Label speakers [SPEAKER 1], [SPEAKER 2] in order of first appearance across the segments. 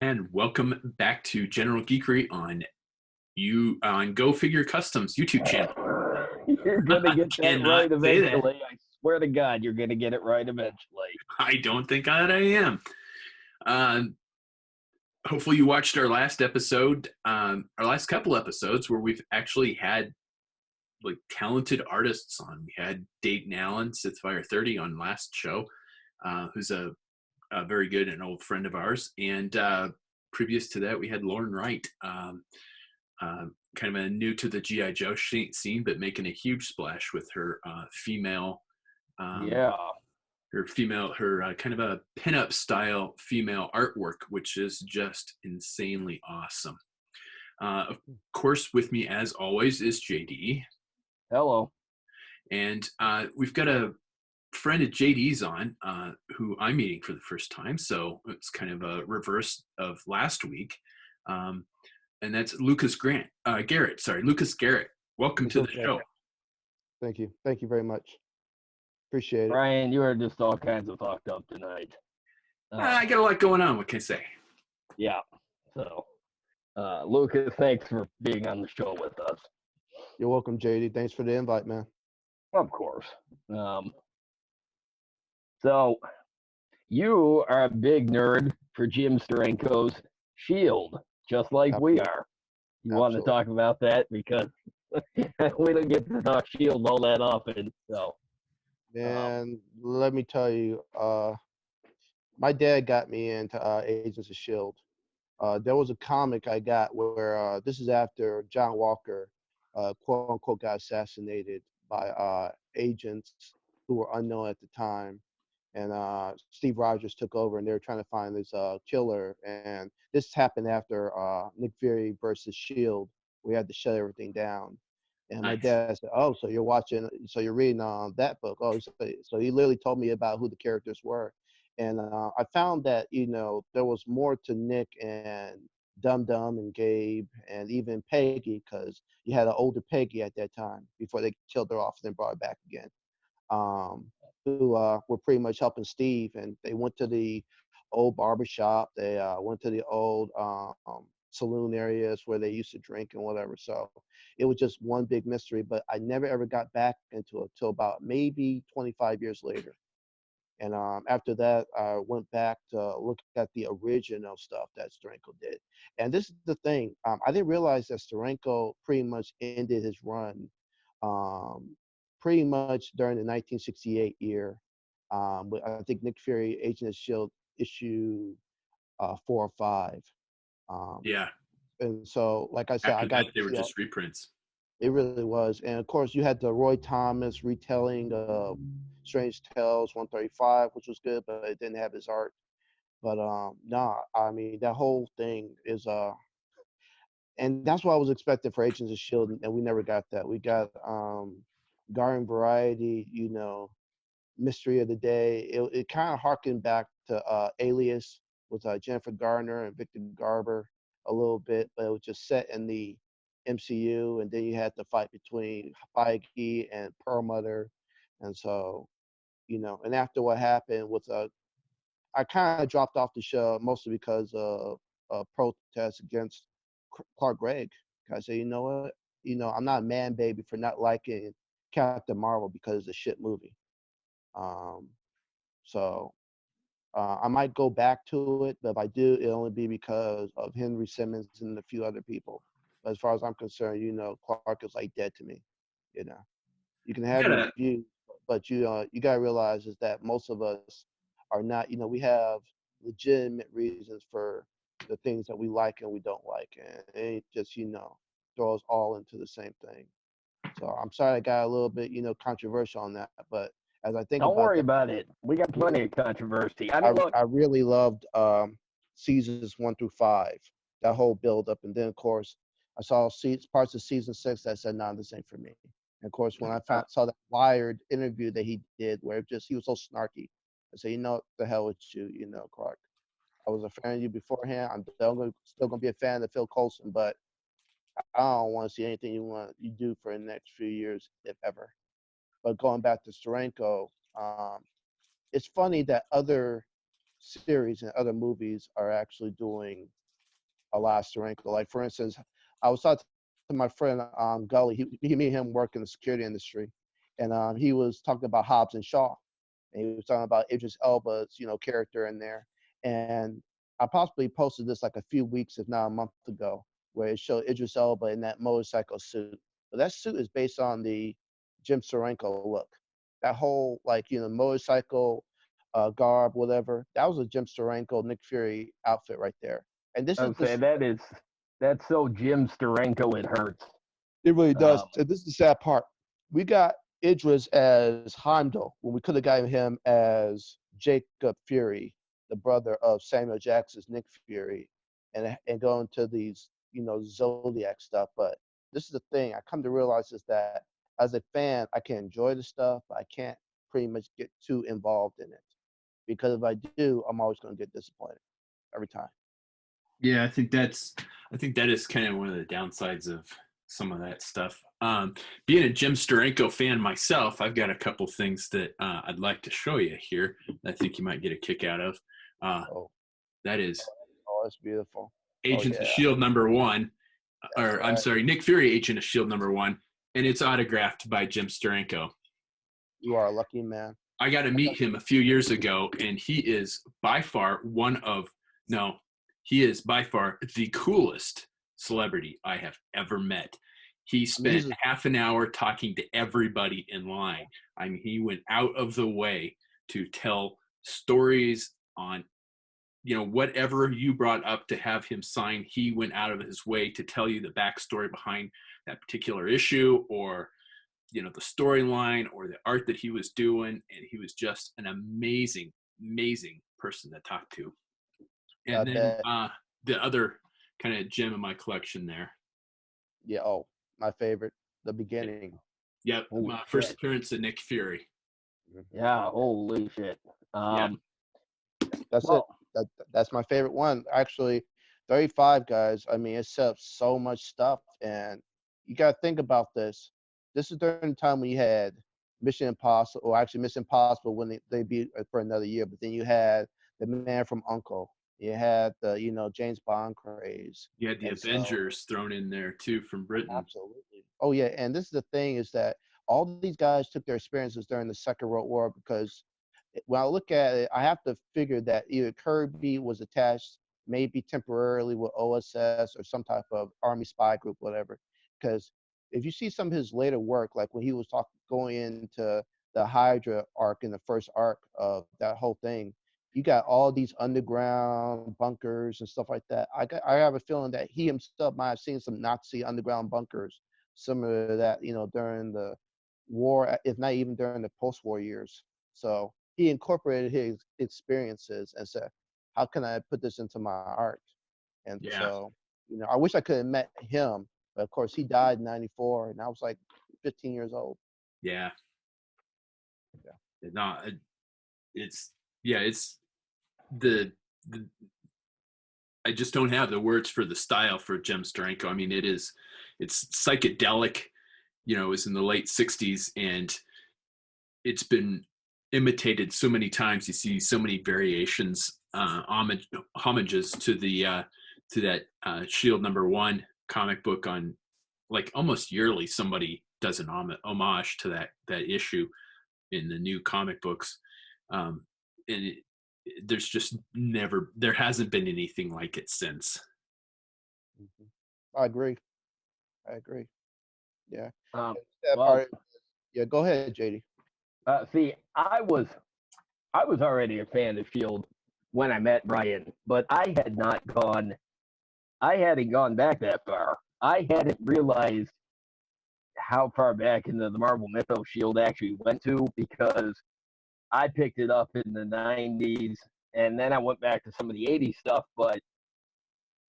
[SPEAKER 1] And welcome back to General Geekery on Go Figure Customs YouTube channel.
[SPEAKER 2] You're gonna get that
[SPEAKER 1] Cannot
[SPEAKER 2] right
[SPEAKER 1] say that.
[SPEAKER 2] eventually. I swear to God, you're gonna get it right eventually.
[SPEAKER 1] I don't think that I am. Hopefully you watched our last episode, our last couple episodes where we've actually had like talented artists on. We had Dayton Allen, Sith Fire 30 on last show, who's a very good and old friend of ours. And previous to that, we had Lauren Wright, kind of a new to the G.I. Joe scene, but making a huge splash with her female, her kind of a pinup style female artwork, which is just insanely awesome. Of course, with me as always is JD.
[SPEAKER 2] Hello.
[SPEAKER 1] And we've got a friend of JD's on, who I'm meeting for the first time. So it's kind of a reverse of last week. And that's Lucas Garrett. Lucas Garrett. Welcome to the show.
[SPEAKER 3] Thank you. Thank you very much. Appreciate it.
[SPEAKER 2] Brian, you are just all kinds of fucked up tonight.
[SPEAKER 1] I got a lot going on. What can I say?
[SPEAKER 2] Yeah. So, Lucas, thanks for being on the show with us.
[SPEAKER 3] You're welcome, JD. Thanks for the invite, man.
[SPEAKER 2] Of course. So, you are a big nerd for Jim Steranko's Shield, just like we are. You want to talk about that? Because we don't get to talk Shield all that often. So,
[SPEAKER 3] and let me tell you, my dad got me into Agents of Shield. There was a comic I got where this is after John Walker, quote unquote, got assassinated by agents who were unknown at the time. And Steve Rogers took over, and they were trying to find this killer. And this happened after Nick Fury versus Shield. We had to shut everything down. And my dad said, "Oh, so you're reading that book?" Oh, so he literally told me about who the characters were. And I found that there was more to Nick and Dum Dum and Gabe and even Peggy, because you had an older Peggy at that time before they killed her off and then brought her back again. Who were pretty much helping Steve, and they went to the old barbershop. They went to the old saloon areas where they used to drink and whatever. So it was just one big mystery, but I never ever got back into it till about maybe 25 years later. And after that, I went back to look at the original stuff that Steranko did. And this is the thing. I didn't realize that Steranko pretty much ended his run pretty much during the 1968 year. But I think Nick Fury, Agent of S.H.I.E.L.D. issue 4 or 5.
[SPEAKER 1] Yeah.
[SPEAKER 3] And so, like I said,
[SPEAKER 1] they were just reprints.
[SPEAKER 3] It really was. And of course, you had the Roy Thomas retelling of Strange Tales 135, which was good, but it didn't have his art. But I mean, that whole thing is and that's what I was expecting for Agents of S.H.I.E.L.D., and we never got that. We got Garden Variety, Mystery of the Day. It kind of harkened back to Alias with Jennifer Garner and Victor Garber a little bit, but it was just set in the MCU, and then you had the fight between Feige and Perlmutter. And so, and after what happened with I kind of dropped off the show mostly because of protests against Clark Gregg. I said, you know what? I'm not a man baby for not liking Captain Marvel because it's a shit movie. So I might go back to it, but if I do, it'll only be because of Henry Simmons and a few other people. But as far as I'm concerned, Clark is like dead to me. You can have your views, but you gotta realize is that most of us are not. We have legitimate reasons for the things that we like and we don't like, and it just throw us all into the same thing. So I'm sorry I got a little bit controversial on that, but as I think
[SPEAKER 2] don't worry about it. We got plenty of controversy. I
[SPEAKER 3] really loved seasons 1 through 5, that whole build up, and then of course I saw parts of season 6 that said, "Nah, this ain't for me." And of course, when I saw that Wired interview that he did, where he was so snarky, I said, the hell with you, Clark. I was a fan of you beforehand. I'm still gonna be a fan of Phil Coulson, but I don't want to see anything you do for the next few years, if ever. But going back to Steranko, it's funny that other series and other movies are actually doing a lot of Steranko. Like for instance, I was talking to my friend Gully. Me and him work in the security industry, and he was talking about Hobbs and Shaw, and he was talking about Idris Elba's character in there. And I possibly posted this like a few weeks, if not a month ago, where it showed Idris Elba in that motorcycle suit. But that suit is based on the Jim Steranko look. That whole motorcycle garb, whatever. That was a Jim Steranko, Nick Fury outfit right there. And this
[SPEAKER 2] I
[SPEAKER 3] is
[SPEAKER 2] would say that's so Jim Steranko it hurts.
[SPEAKER 3] it really does. And this is the sad part. We got Idris as Heimdall when we could have gotten him as Jacob Fury, the brother of Samuel Jackson's Nick Fury, and going to these Zodiac stuff. But this is the thing I come to realize is that as a fan, I can enjoy the stuff, but I can't pretty much get too involved in it because if I do, I'm always going to get disappointed every time.
[SPEAKER 1] Yeah, I think that is kind of one of the downsides of some of that stuff. Being a Jim Steranko fan myself, I've got a couple things that I'd like to show you here. I think you might get a kick out of. That is
[SPEAKER 3] that's beautiful.
[SPEAKER 1] Agents of Shield #1, or I'm sorry, Nick Fury, Agent of Shield #1, and it's autographed by Jim Steranko.
[SPEAKER 3] You are a lucky man.
[SPEAKER 1] I got to meet him a few years ago, and he is by far the coolest celebrity I have ever met. He spent half an hour talking to everybody in line. I mean, he went out of the way to tell stories on, whatever you brought up to have him sign. He went out of his way to tell you the backstory behind that particular issue, or the storyline, or the art that he was doing. And he was just an amazing, amazing person to talk to. And then the other kind of gem in my collection there.
[SPEAKER 3] Yeah. My favorite, the beginning.
[SPEAKER 1] Yep. My first appearance of Nick Fury.
[SPEAKER 2] Yeah. Holy shit.
[SPEAKER 3] That's it. That's my favorite one. Actually, 35 guys. I mean, it set up so much stuff, and you got to think about this. This is during the time when you had Mission Impossible, or actually Mission Impossible when they beat for another year. But then you had The Man from U.N.C.L.E. You had the James Bond craze.
[SPEAKER 1] You had the Avengers thrown in there too from Britain.
[SPEAKER 3] Absolutely. Oh yeah, and this is the thing is that all these guys took their experiences during the Second World War, because when I look at it, I have to figure that either Kirby was attached maybe temporarily with OSS or some type of Army spy group, whatever. Because if you see some of his later work, like when he was going into the Hydra arc in the first arc of that whole thing, you got all these underground bunkers and stuff like that. I have a feeling that he himself might have seen some Nazi underground bunkers similar to that, during the war, if not even during the post-war years. So he incorporated his experiences and said, how can I put this into my art? And so, I wish I could have met him, but of course he died in 94 and I was like 15 years old.
[SPEAKER 1] Yeah. No, it's the I just don't have the words for the style for Jim Steranko. I mean, it's psychedelic, it was in the late 60s, and it's been imitated so many times. You see so many variations, homages to that Shield #1 comic book on, like, almost yearly somebody does an homage to that issue in the new comic books. And there hasn't been anything like it since.
[SPEAKER 3] I agree. Yeah. Yeah, go ahead, JD.
[SPEAKER 2] See, I was already a fan of Shield when I met Brian, but I hadn't gone back that far. I hadn't realized how far back into the Marvel mythos Shield actually went to, because I picked it up in the 90s, and then I went back to some of the 80s stuff. But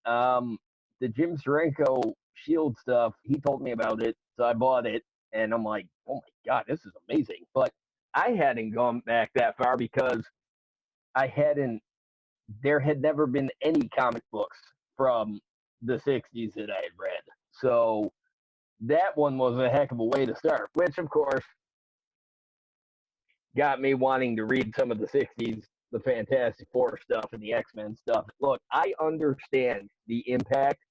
[SPEAKER 2] the Jim Steranko Shield stuff, he told me about it, so I bought it, and I'm like, oh my God, this is amazing. But I hadn't gone back that far because there had never been any comic books from the 60s that I had read. So that one was a heck of a way to start, which of course got me wanting to read some of the 60s the Fantastic Four stuff and the X-Men stuff. Look, I understand the impact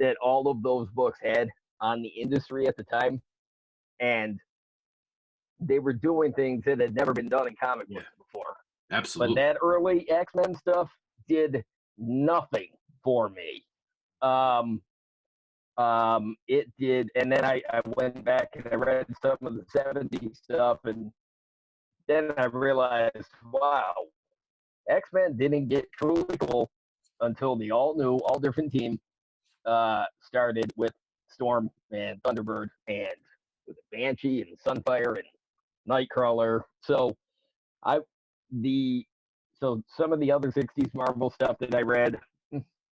[SPEAKER 2] that all of those books had on the industry at the time, and they were doing things that had never been done in comic books before.
[SPEAKER 1] Absolutely.
[SPEAKER 2] But that early X-Men stuff did nothing for me. It did, and then I went back and I read some of the 70s stuff, and then I realized, wow, X-Men didn't get truly cool until the all-new, all-different team started with Storm and Thunderbird and with Banshee and Sunfire and Nightcrawler. So some of the other 60s Marvel stuff that I read,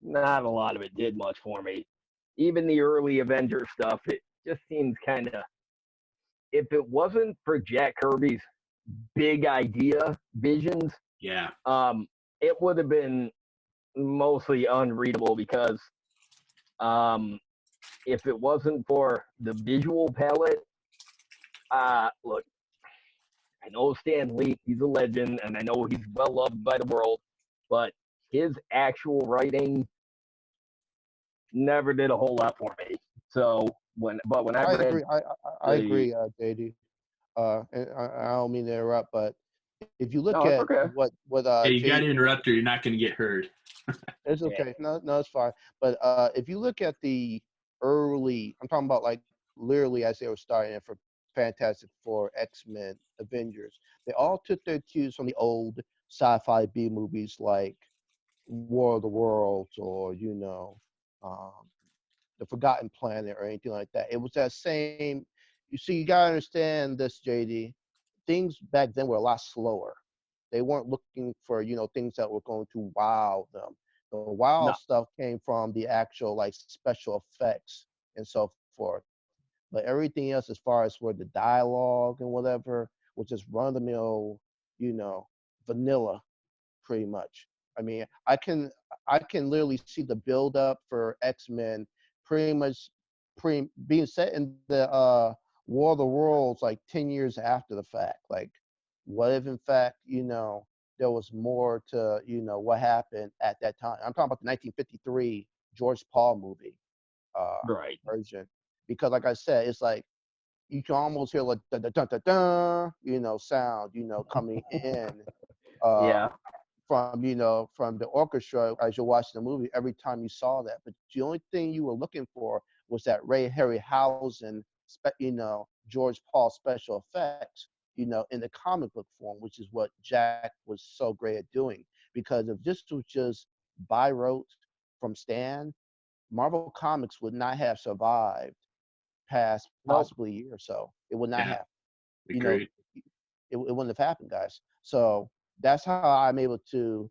[SPEAKER 2] not a lot of it did much for me. Even the early Avengers stuff, it just seems kind of, if it wasn't for Jack Kirby's big idea visions, it would have been mostly unreadable because if it wasn't for the visual palette, look, I know Stan Lee, he's a legend, and I know he's well loved by the world, but his actual writing never did a whole lot for me. So when I read,
[SPEAKER 3] I agree, JD. And I don't mean to interrupt, but if you look at what
[SPEAKER 1] hey, you got to
[SPEAKER 3] JD,
[SPEAKER 1] interrupt or you're not going to get heard.
[SPEAKER 3] it's okay. No, it's fine. But if you look at the early, I'm talking about like literally as they were starting for Fantastic Four, X-Men, Avengers, they all took their cues from the old sci-fi B movies like War of the Worlds or the Forgotten Planet or anything like that. It was that same. You see, you gotta understand this, JD. Things back then were a lot slower. They weren't looking for things that were going to wow them. The wow stuff came from the actual like special effects and so forth. But everything else, as far as where the dialogue and whatever, was just run of the mill, vanilla, pretty much. I mean, I can literally see the build up for X-Men pretty much being set in the War of the Worlds like 10 years after the fact. Like, what if in fact, there was more to, what happened at that time. I'm talking about the 1953 George Paul movie version. Because like I said, it's like you can almost hear like the dun dun dun, sound, coming in from the orchestra as you're watching the movie every time you saw that. But the only thing you were looking for was that Ray Harryhausen, George Paul special effects, in the comic book form, which is what Jack was so great at doing. Because if this was just by rote from Stan, Marvel Comics would not have survived past possibly a year or so. It would not have.
[SPEAKER 1] Agreed.
[SPEAKER 3] It wouldn't have happened, guys. So that's how I'm able to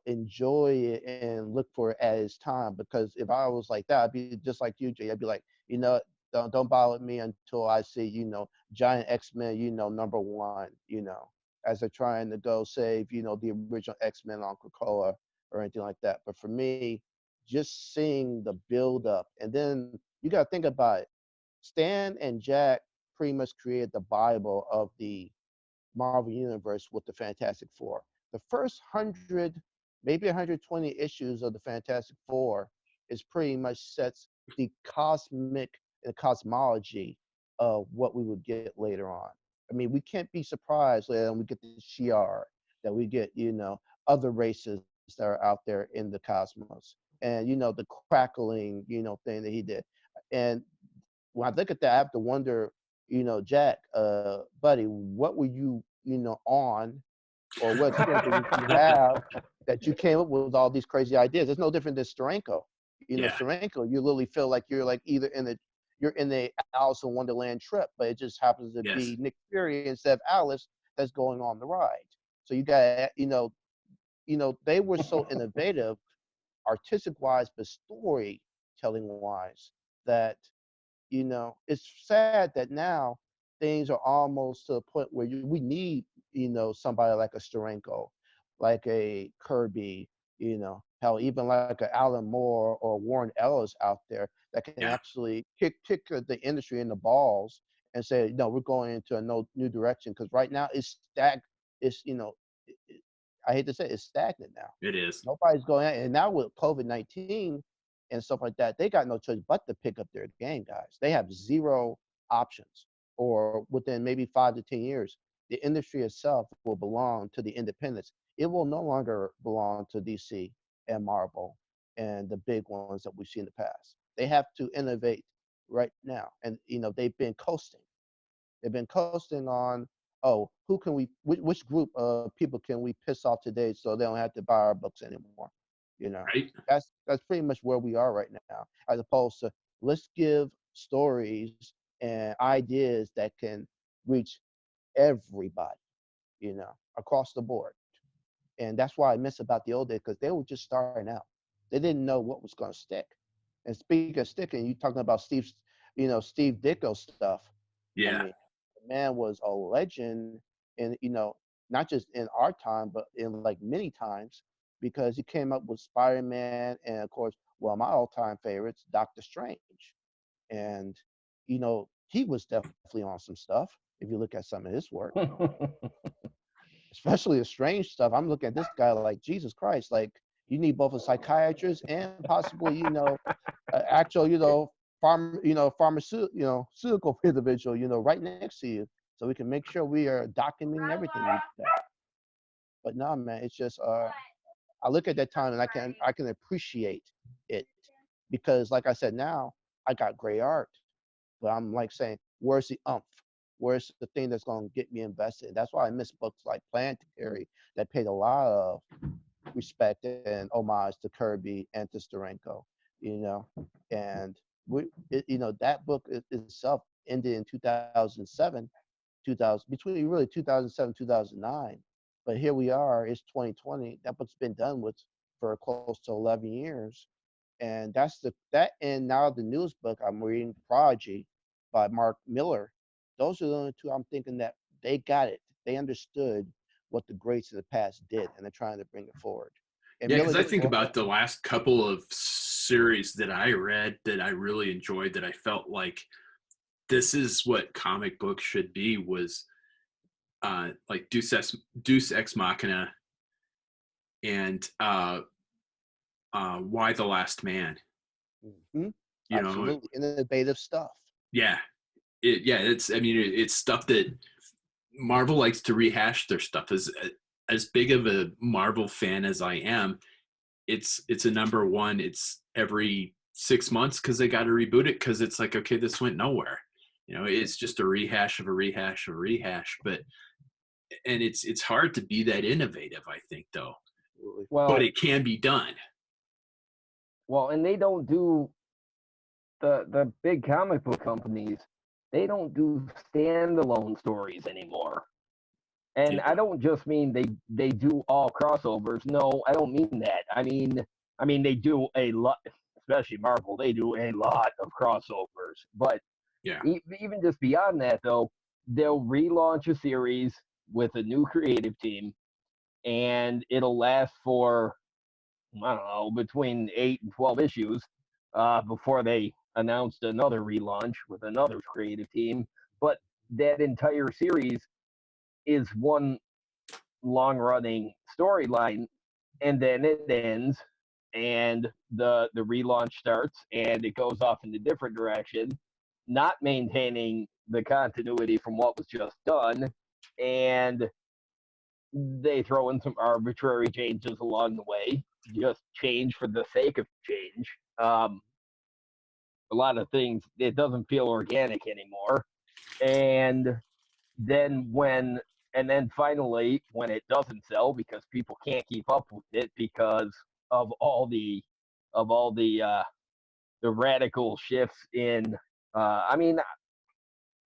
[SPEAKER 3] enjoy it and look for it at its time. Because if I was like that, I'd be just like you, Jay. I'd be like, don't bother me until I see, Giant X-Men, number one, as they're trying to go save, the original X-Men on Krakoa or anything like that. But for me, just seeing the build up, and then you got to think about it. Stan and Jack pretty much created the Bible of the Marvel Universe with the Fantastic Four. The first 100, maybe 120 issues of the Fantastic Four is pretty much sets the cosmic and cosmology of what we would get later on. I mean, we can't be surprised later on we get the Shi'ar, that we get, other races that are out there in the cosmos. And, the crackling, thing that he did. And when I look at that, I have to wonder, Jack, buddy, what were you, on, or what experience did you have that you came up with all these crazy ideas? It's no different than Steranko. Steranko, you literally feel like you're like either you're in the Alice in Wonderland trip, but it just happens to be Nick Fury instead of Alice that's going on the ride. So you got, they were so innovative, artistic wise, but storytelling wise, that it's sad that now things are almost to the point where we need, somebody like a Steranko, like a Kirby, hell, even like a Alan Moore or Warren Ellis out there that can actually kick the industry in the balls and say, no, we're going into a new direction. Because right now it's stacked. It's, I hate to say it, it's stagnant now.
[SPEAKER 1] It is.
[SPEAKER 3] Nobody's going out, and now with COVID-19 and stuff like that, they got no choice but to pick up their game, guys. They have zero options, or within maybe 5 to 10 years, the industry itself will belong to the independents. It will no longer belong to DC and Marvel and the big ones that we've seen in the past. They have to innovate right now, and they've been coasting. They've been coasting on, oh, who can we, which group of people can we piss off today so they don't have to buy our books anymore?
[SPEAKER 1] Right.
[SPEAKER 3] That's pretty much where we are right now, as opposed to let's give stories and ideas that can reach everybody, across the board. And that's why I miss about the old days, because they were just starting out. They didn't know what was going to stick. And speaking of sticking, you talking about Steve Ditko stuff. I
[SPEAKER 1] Yeah.
[SPEAKER 3] mean, the man was a legend, and not just in our time, but in like many times, because he came up with Spider-Man, and of course, well, my all-time favorites, Doctor Strange, and he was definitely on some stuff. If you look at some of his work, especially the strange stuff, I'm looking at this guy like Jesus Christ. Like, you need both a psychiatrist and possibly actual pharmaceutical individual right next to you, so we can make sure we are documenting everything we do. But no, man, it's just I look at that time and I can appreciate it, because like I said, now I got great art, but I'm like saying, where's the umph? Where's the thing that's going to get me invested? That's why I miss books like Planetary that paid a lot of respect and homage to Kirby and to Steranko, and that book itself ended in 2007, 2000, between really 2007, 2009. But here we are, it's 2020. That book's been done with for close to 11 years. And and now the newest book I'm reading, Prodigy by Mark Miller. Those are the only two I'm thinking that they got it. They understood what the greats of the past did, and they're trying to bring it forward. And
[SPEAKER 1] Yeah,
[SPEAKER 3] Miller
[SPEAKER 1] because I
[SPEAKER 3] just
[SPEAKER 1] think
[SPEAKER 3] wrote
[SPEAKER 1] about the last couple of series that I read that I really enjoyed, that I felt like this is what comic books should be, was like Deus Ex Machina and Why the Last Man.
[SPEAKER 3] mm-hmm,
[SPEAKER 1] You know,
[SPEAKER 3] absolutely innovative stuff.
[SPEAKER 1] yeah, it's stuff that Marvel likes to rehash their stuff. As big of a Marvel fan as I am, it's a number one. It's every 6 months because they got to reboot it, because it's like, okay, this went nowhere. It's just a rehash of a rehash of a rehash. But it's hard to be that innovative, I think, though.
[SPEAKER 2] Well,
[SPEAKER 1] but it can be done.
[SPEAKER 2] Well, and they don't do the big comic book companies. They don't do standalone stories anymore. And
[SPEAKER 1] Yeah.
[SPEAKER 2] I don't just mean they do all crossovers. No, I don't mean that. I mean they do a lot, especially Marvel. They do a lot of crossovers. But
[SPEAKER 1] Yeah.
[SPEAKER 2] even just beyond that, though, they'll relaunch a series with a new creative team, and it'll last for, I don't know, between 8 and 12 issues before they announced another relaunch with another creative team. But that entire series is one long running storyline, and then it ends, and the relaunch starts, and it goes off in a different direction, not maintaining the continuity from what was just done, and they throw in some arbitrary changes along the way, just change for the sake of change. A lot of things, it doesn't feel organic anymore. And then and then finally, when it doesn't sell because people can't keep up with it because of all the radical shifts in, I mean,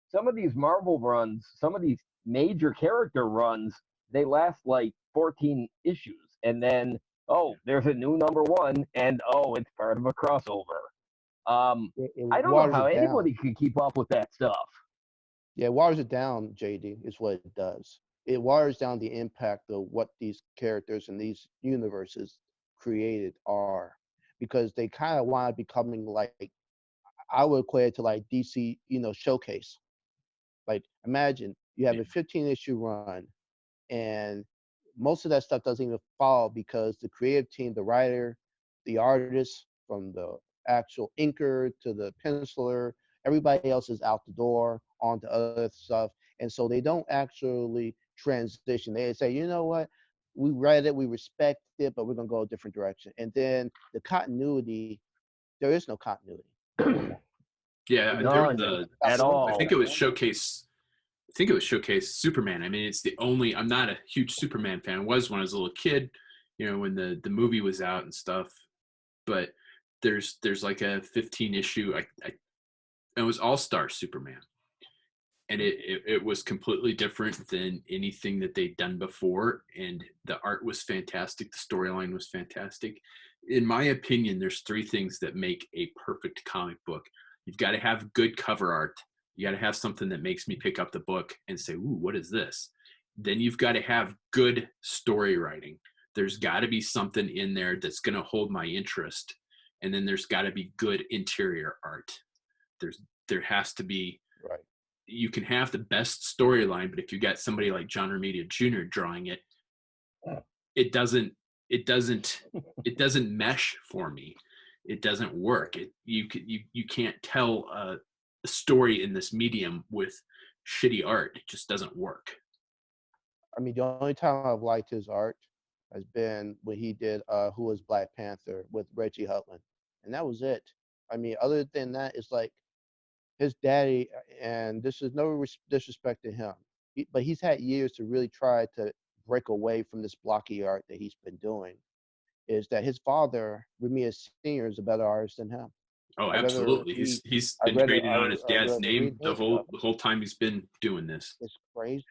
[SPEAKER 2] some of these Marvel runs, some of these major character runs, they last like 14 issues, and then, oh, there's a new number one, and oh, it's part of a crossover.
[SPEAKER 3] It
[SPEAKER 2] I don't know
[SPEAKER 3] waters
[SPEAKER 2] how
[SPEAKER 3] it down.
[SPEAKER 2] anybody could keep up with that stuff.
[SPEAKER 3] Yeah, it waters it down, JD, is what it does. It waters down the impact of what these characters and these universes created are, because they kind of wind up becoming like, I would equate it to like DC, showcase. Like, imagine you have a 15-issue run, and most of that stuff doesn't even follow because the creative team, the writer, the artist, from the actual inker to the penciler, everybody else is out the door onto other stuff. And so they don't actually transition. They say, you know what? We read it, we respect it, but we're going to go a different direction. And then the continuity, there is no continuity anymore.
[SPEAKER 1] Yeah, there was
[SPEAKER 2] None at
[SPEAKER 1] I
[SPEAKER 2] all.
[SPEAKER 1] think it was Showcase Superman. I mean, it's the only. I'm not a huge Superman fan. I was when I was a little kid, when the movie was out and stuff. But there's like a 15 issue. It was All Star Superman, and it was completely different than anything that they'd done before. And the art was fantastic. The storyline was fantastic. In my opinion, there's three things that make a perfect comic book. You've got to have good cover art. You got to have something that makes me pick up the book and say, "Ooh, what is this?" Then you've got to have good story writing. There's got to be something in there that's going to hold my interest. And then there's got to be good interior art. There has to be.
[SPEAKER 3] Right.
[SPEAKER 1] You can have the best storyline, but if you got somebody like John Romita Jr. drawing it, it doesn't mesh for me. It doesn't work. You can't tell a story in this medium with shitty art. It just doesn't work.
[SPEAKER 3] I mean, the only time I've liked his art has been when he did Who Was Black Panther with Reggie Hudlin. And that was it. I mean, other than that, it's like his daddy, and this is no disrespect to him, but he's had years to really try to break away from this blocky art that he's been doing. Is that his father, Ramirez Sr., is a better artist than him.
[SPEAKER 1] Oh,
[SPEAKER 3] I'd rather
[SPEAKER 1] absolutely.
[SPEAKER 3] read,
[SPEAKER 1] He's
[SPEAKER 3] I'd
[SPEAKER 1] been
[SPEAKER 3] rather,
[SPEAKER 1] traded on his
[SPEAKER 3] I'd
[SPEAKER 1] dad's
[SPEAKER 3] rather read
[SPEAKER 1] name the
[SPEAKER 3] his stuff.
[SPEAKER 1] whole time he's been doing this.
[SPEAKER 3] It's crazy.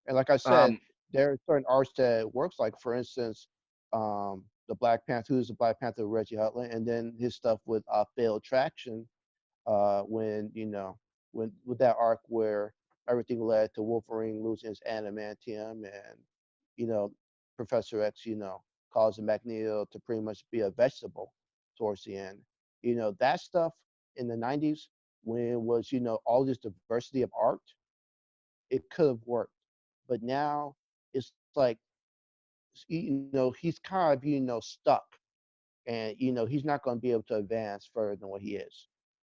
[SPEAKER 3] And like I said,
[SPEAKER 2] Um,
[SPEAKER 3] there are certain arts that works. Like for instance, the Black Panther, who's the Black Panther, Reggie Hudlin, and then his stuff with Failed Traction, when when with that arc where everything led to Wolverine losing his adamantium, and you know Professor X, causing Magneto to pretty much be a vegetable towards the end. That stuff in the '90s when it was all this diversity of art, it could have worked. But now it's like he's kind of stuck, and he's not going to be able to advance further than what he is.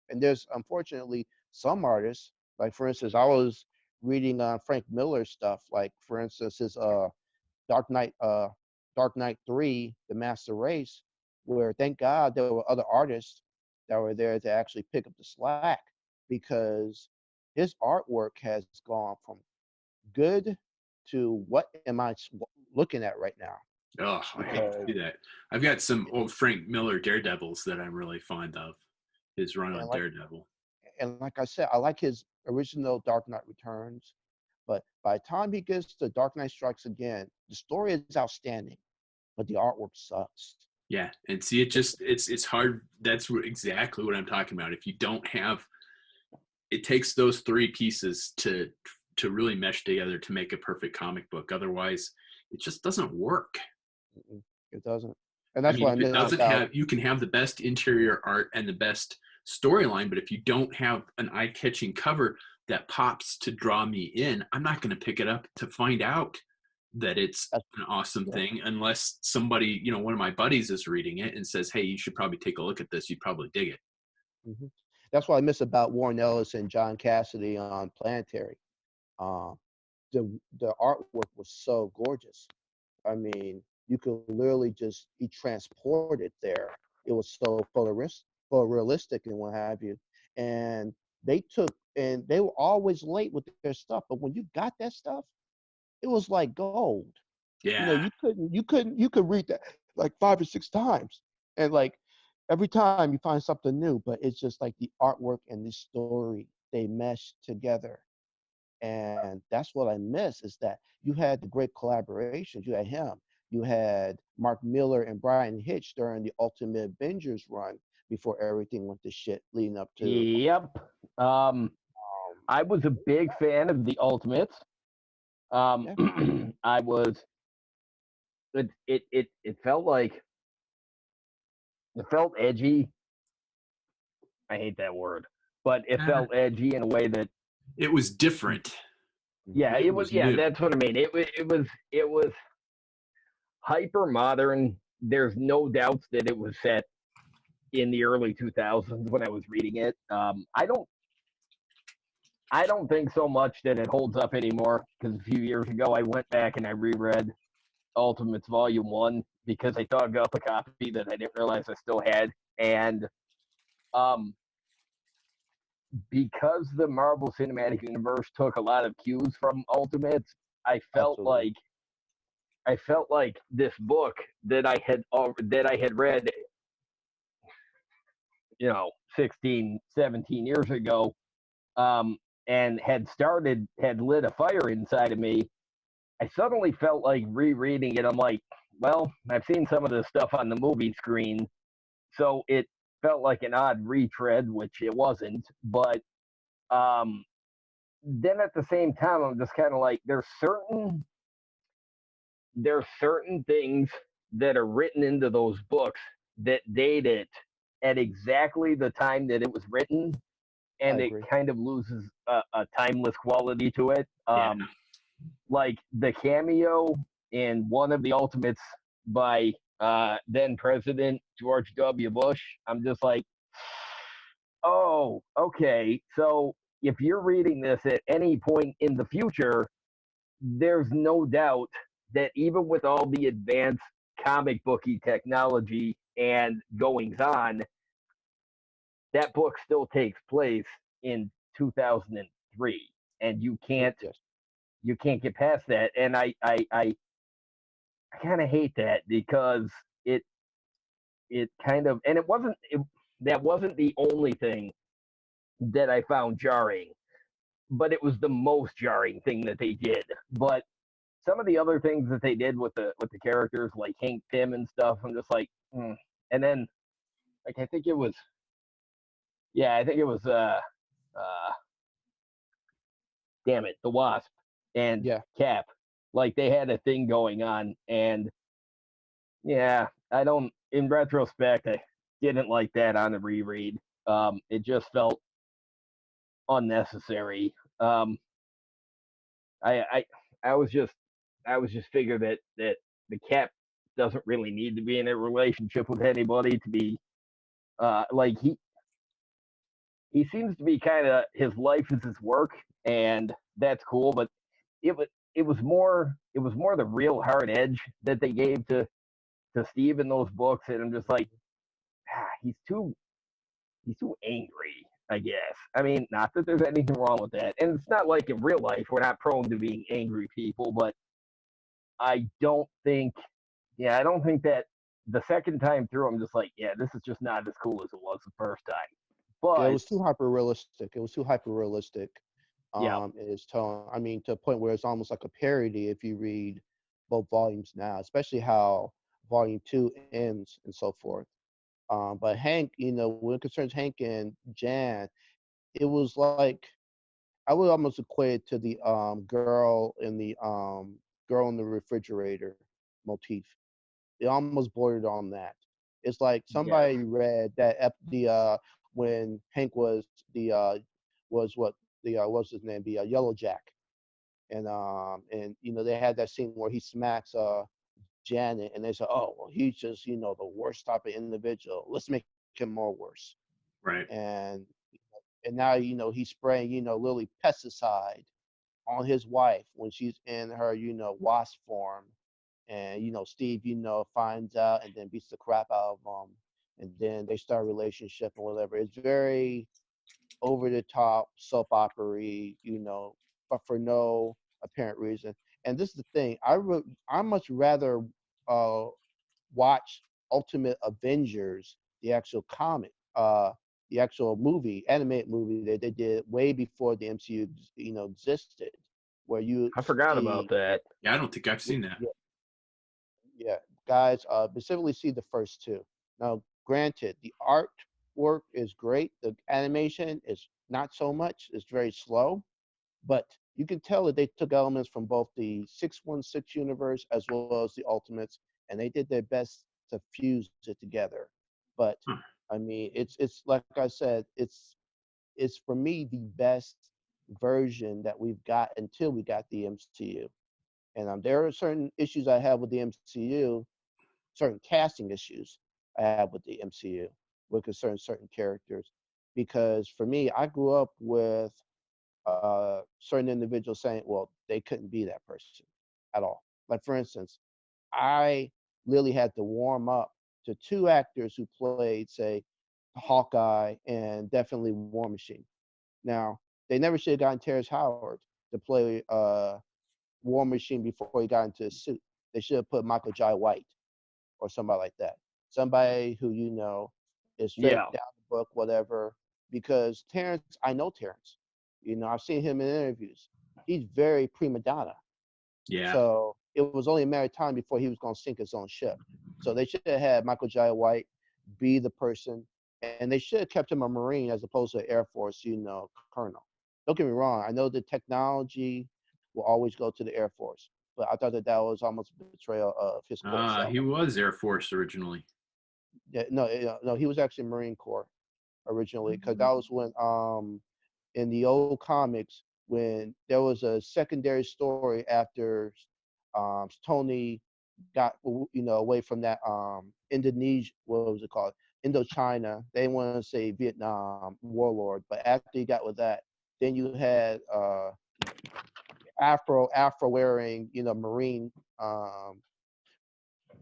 [SPEAKER 3] And there's unfortunately some artists, like for instance, I was reading Frank Miller's stuff, like for instance his Dark Knight, Dark Knight 3, The Master Race, where thank God there were other artists that were there to actually pick up the slack, because his artwork has gone from good to what am I looking at right now?
[SPEAKER 1] Oh, I hate to see that. I've got some old Frank Miller Daredevils that I'm really fond of. His run
[SPEAKER 3] And
[SPEAKER 1] on
[SPEAKER 3] like
[SPEAKER 1] Daredevil.
[SPEAKER 3] and like I said, I like his original Dark Knight Returns, but by the time he gets to Dark Knight Strikes Again, the story is outstanding, but the artwork sucks.
[SPEAKER 1] Yeah, and see, it's hard. That's exactly what I'm talking about. If you don't have, it takes those three pieces to really mesh together to make a perfect comic book. Otherwise, it just doesn't work.
[SPEAKER 3] It doesn't, and
[SPEAKER 1] I
[SPEAKER 3] that's
[SPEAKER 1] mean,
[SPEAKER 3] what I
[SPEAKER 1] if it
[SPEAKER 3] miss
[SPEAKER 1] doesn't
[SPEAKER 3] about.
[SPEAKER 1] have, you can have the best interior art and the best storyline, but if you don't have an eye-catching cover that pops to draw me in, I'm not going to pick it up to find out that it's an awesome thing unless somebody, one of my buddies is reading it and says, "Hey, you should probably take a look at this. You'd probably dig it."
[SPEAKER 3] Mm-hmm. That's what I miss about Warren Ellis and John Cassidy on Planetary. Um, the artwork was so gorgeous. I mean, you could literally just be transported there. It was so photorealistic and what have you. And they were always late with their stuff, but when you got that stuff, it was like gold.
[SPEAKER 1] Yeah,
[SPEAKER 3] You could read that like 5 or 6 times, and like every time you find something new. But it's just like the artwork and the story, they mesh together. And that's what I miss, is that you had the great collaborations. You had him. You had Mark Miller and Brian Hitch during the Ultimate Avengers run before everything went to shit leading up to.
[SPEAKER 2] Yep. I was a big fan of the Ultimates.
[SPEAKER 3] Yeah.
[SPEAKER 2] I was. It felt like it felt edgy. I hate that word, but it felt edgy in a way that
[SPEAKER 1] it was different.
[SPEAKER 2] yeah,
[SPEAKER 1] It
[SPEAKER 2] it was
[SPEAKER 1] was
[SPEAKER 2] yeah.
[SPEAKER 1] new.
[SPEAKER 2] That's what I mean. It was hyper modern. There's no doubts that it was set in the early 2000s when I was reading it. I don't think so much that it holds up anymore because a few years ago I went back and I reread Ultimates Volume 1 because I dug up a copy that I didn't realize I still had. And um, because the Marvel Cinematic Universe took a lot of cues from Ultimates, I felt
[SPEAKER 3] Absolutely.
[SPEAKER 2] like this book that I had read, 16, 17 years ago, and had lit a fire inside of me. I suddenly felt like rereading it. I'm like, well, I've seen some of this stuff on the movie screen, so it felt like an odd retread, which it wasn't. But um, then at the same time, I'm just kind of like, there's certain things that are written into those books that date it at exactly the time that it was written,
[SPEAKER 3] I
[SPEAKER 2] and it
[SPEAKER 3] agree.
[SPEAKER 2] kind of loses a timeless quality to it.
[SPEAKER 1] Yeah.
[SPEAKER 2] Like the cameo in one of the Ultimates by then President George W. Bush. I'm just like, oh, okay. So if you're reading this at any point in the future, there's no doubt that even with all the advanced comic booky technology and goings on, that book still takes place in 2003, and
[SPEAKER 3] Yes.
[SPEAKER 2] you can't get past that. And I kind of hate that because it it kind of and that wasn't the only thing that I found jarring, but it was the most jarring thing that they did. But some of the other things that they did with the characters like Hank Pym and stuff, I'm just like, and then like I think it was uh damn it, the Wasp and
[SPEAKER 3] Yeah.
[SPEAKER 2] Cap, like they had a thing going on, and yeah, I don't. In retrospect, I didn't like that on the reread. It just felt unnecessary. I, I, I was just, I was just figure that the Cap doesn't really need to be in a relationship with anybody to be, like he seems to be kind of his life is his work, and that's cool. But it was it was more the real hard edge that they gave to Steve in those books, and I'm just like, he's too angry, I guess. I mean, not that there's anything wrong with that. And it's not like in real life we're not prone to being angry people, but I don't think I don't think that the second time through I'm just like, yeah, this is just not as cool as it was the first time.
[SPEAKER 3] Yeah, it
[SPEAKER 2] But
[SPEAKER 3] was too hyper realistic. It was too hyper realistic.
[SPEAKER 2] yeah,
[SPEAKER 3] In its tone. I mean, to a point where it's almost like a parody if you read both volumes now, especially how volume two ends and so forth. But Hank, when it concerns Hank and Jan, it was like I would almost equate it to the girl in the refrigerator motif. It almost bordered on that. It's like
[SPEAKER 2] yes,
[SPEAKER 3] somebody read that when Hank was what what's his name, the Yellow Jack, and they had that scene where he smacks Janet, and they say, oh well, he's just the worst type of individual. Let's make him more worse.
[SPEAKER 1] Right.
[SPEAKER 3] And now he's spraying literally pesticide on his wife when she's in her wasp form, and Steve finds out and then beats the crap out of him, and then they start a relationship and whatever. It's very over the top soap opera, but for no apparent reason. And this is the thing, I much rather uh watch Ultimate Avengers, the actual comic, the actual movie, animated movie that they did way before the MCU, existed, where you
[SPEAKER 2] I forgot about
[SPEAKER 3] see,
[SPEAKER 2] that.
[SPEAKER 1] Yeah, I don't think I've seen that.
[SPEAKER 3] yeah, yeah, guys, specifically see the first two. Now, granted, the artwork is great, the animation is not so much, it's very slow, but you can tell that they took elements from both the 616 universe as well as the Ultimates, and they did their best to fuse it together. But
[SPEAKER 1] Huh.
[SPEAKER 3] I mean, it's like I said, it's for me the best version that we've got until we got the MCU. And there are certain issues I have with the MCU, certain casting issues I have with the MCU with concern certain characters, because for me, I grew up with certain individuals saying, well, they couldn't be that person at all. Like for instance, I really had to warm up to two actors who played, say, Hawkeye and definitely War Machine. Now, they never should have gotten Terrence Howard to play War Machine before he got into his suit. They should have put Michael Jai White or somebody like that. Somebody who is straight
[SPEAKER 2] Yeah.
[SPEAKER 3] down the book, whatever. Because Terrence, I know Terrence. I've seen him in interviews. He's very prima donna.
[SPEAKER 1] Yeah.
[SPEAKER 3] So it was only a matter of time before he was going to sink his own ship. So they should have had Michael Jai White be the person, and they should have kept him a Marine as opposed to an Air Force, colonel. Don't get me wrong. I know the technology will always go to the Air Force, but I thought that was almost a betrayal of his core self.
[SPEAKER 1] He was Air Force originally.
[SPEAKER 3] Yeah, no, he was actually Marine Corps originally, because that was when in the old comics, when there was a secondary story after Tony got away from that Indonesia, what was it called, Indochina. They want to say Vietnam warlord, but after he got with that, then you had Afro wearing Marine,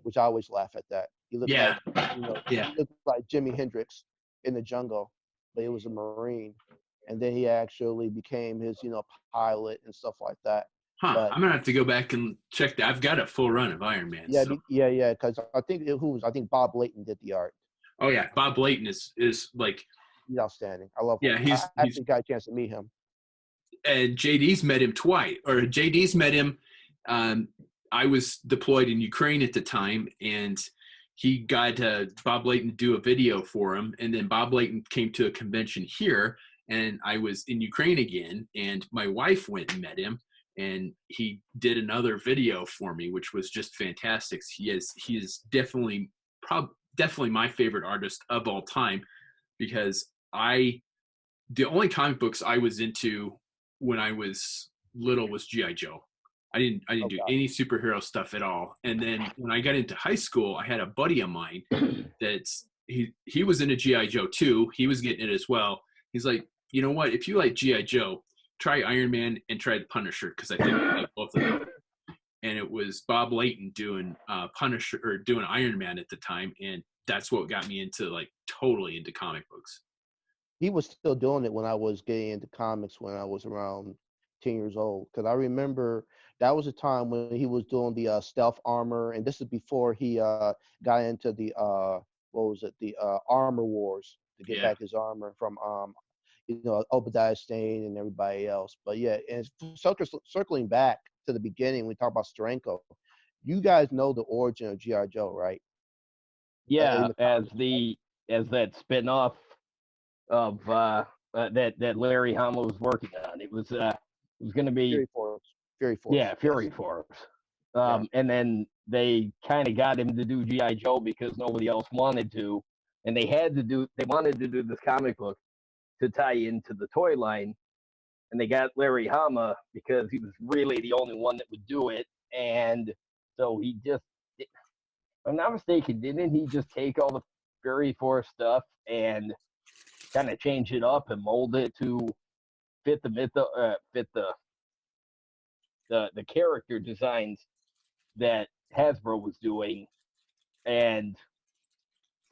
[SPEAKER 3] which I always laugh at that. He looked
[SPEAKER 1] Yeah.
[SPEAKER 3] like
[SPEAKER 1] Yeah.
[SPEAKER 3] he looked like Jimi Hendrix in the jungle, but he was a Marine, and then he actually became his pilot and stuff like that.
[SPEAKER 1] Huh.
[SPEAKER 3] But
[SPEAKER 1] I'm gonna have to go back and check that. I've got a full run of Iron Man.
[SPEAKER 3] yeah,
[SPEAKER 1] So.
[SPEAKER 3] yeah, because I think Bob Layton did the art.
[SPEAKER 1] Oh yeah, Bob Layton is like.
[SPEAKER 3] He's outstanding. I love him.
[SPEAKER 1] Yeah,
[SPEAKER 3] I
[SPEAKER 1] he's
[SPEAKER 3] actually got a chance to meet him.
[SPEAKER 1] and JD's met him twice, or JD's met him. Um, I was deployed in Ukraine at the time, and he got Bob Layton to do a video for him. And then Bob Layton came to a convention here, and I was in Ukraine again, and my wife went and met him, and he did another video for me, which was just fantastic. He is definitely my favorite artist of all time, because the only comic books I was into when I was little was GI Joe. I didn't do
[SPEAKER 3] Okay.
[SPEAKER 1] any superhero stuff at all. And then when I got into high school, I had a buddy of mine that's he was into GI Joe too. He was getting it as well. He's like, you know what? If you like GI Joe, try Iron Man and try the Punisher, because I think I like both of them. And it was Bob Layton doing Punisher, or doing Iron Man at the time, and that's what got me into totally into comic books.
[SPEAKER 3] He was still doing it when I was getting into comics when I was around 10 years old. Because I remember that was a time when he was doing the stealth armor, and this is before he got into the what was it, the armor wars to get
[SPEAKER 1] Yeah.
[SPEAKER 3] back his armor from Obadiah Stane and everybody else. But yeah, and circling back to the beginning, we talk about Steranko. You guys know the origin of GI Joe, right?
[SPEAKER 2] Yeah,
[SPEAKER 3] In the
[SPEAKER 2] as
[SPEAKER 3] comics.
[SPEAKER 2] that spin-off of that Larry Hama was working on. It was going to be
[SPEAKER 3] Fury Force. Fury Force.
[SPEAKER 2] yeah, Fury
[SPEAKER 3] Yes.
[SPEAKER 2] Force.
[SPEAKER 3] Yeah.
[SPEAKER 2] And then they kind of got him to do GI Joe because nobody else wanted to, and they wanted to do this comic book to tie into the toy line, and they got Larry Hama because he was really the only one that would do it, and so he just, if I'm not mistaken, didn't he just take all the Fury Force stuff and kind of change it up and mold it to fit the character designs that Hasbro was doing, and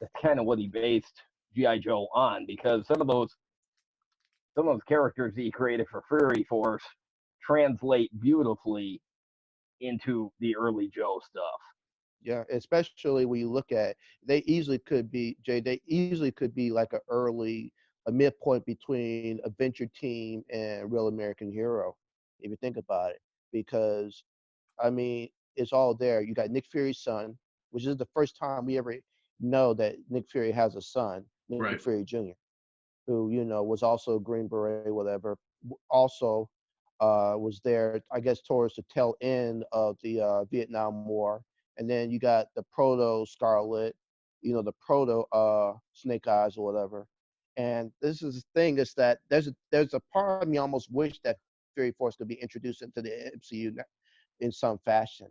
[SPEAKER 2] that's kind of what he based GI Joe on, because some of those characters he created for Fury Force translate beautifully into the early Joe stuff.
[SPEAKER 3] Yeah, especially when you look at, they easily could be, Jay, they easily could be like a midpoint between Adventure Team and Real American Hero, if you think about it. Because, I mean, it's all there. You got Nick Fury's son, which is the first time we ever know that Nick Fury has a son, Nick
[SPEAKER 1] Right.
[SPEAKER 3] Fury Jr., who, was also a Green Beret, whatever. Also was there, I guess, towards the tail end of the Vietnam War. And then you got the proto Scarlet, the proto Snake Eyes or whatever. And this is the thing, is that there's a part of me almost wish that Fury Force could be introduced into the MCU in some fashion,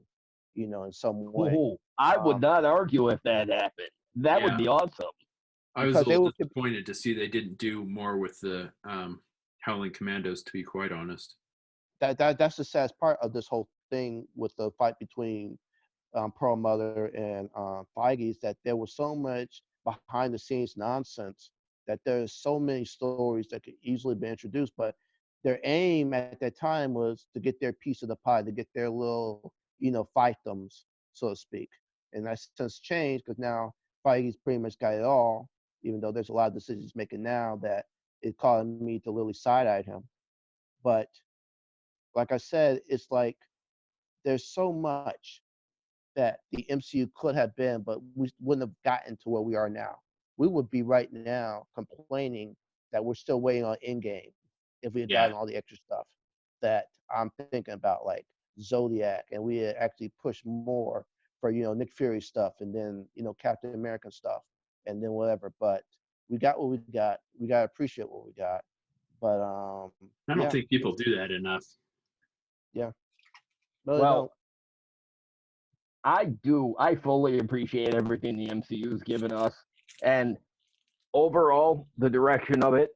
[SPEAKER 3] in some way.
[SPEAKER 2] Ooh, I would not argue if that happened. That would
[SPEAKER 1] Yeah,
[SPEAKER 2] be awesome.
[SPEAKER 1] I was
[SPEAKER 3] Because
[SPEAKER 1] a
[SPEAKER 3] they
[SPEAKER 1] little
[SPEAKER 3] were
[SPEAKER 1] disappointed to see they didn't do more with the Howling Commandos, to be quite honest.
[SPEAKER 3] that's the saddest part of this whole thing with the fight between Pearl Mother and Feige, is that there was so much behind the scenes nonsense that there's so many stories that could easily be introduced, but their aim at that time was to get their piece of the pie, to get their little, fiefdoms, so to speak. And that's since changed because now Feige's pretty much got it all, even though there's a lot of decisions making now that it caused me to literally side-eye him. But like I said, it's like there's so much that the MCU could have been, but we wouldn't have gotten to where we are now. We would be right now complaining that we're still waiting on Endgame if we had
[SPEAKER 1] Yeah,
[SPEAKER 3] gotten all the extra stuff that I'm thinking about, like Zodiac, and we had actually pushed more for Nick Fury stuff, and then Captain America stuff, and then whatever. But we got what we got. We gotta appreciate what we got. But
[SPEAKER 1] I don't
[SPEAKER 3] yeah,
[SPEAKER 1] think people do that enough.
[SPEAKER 3] yeah, really
[SPEAKER 2] Well,
[SPEAKER 3] don't.
[SPEAKER 2] I fully appreciate everything the MCU's given us. And overall, the direction of it,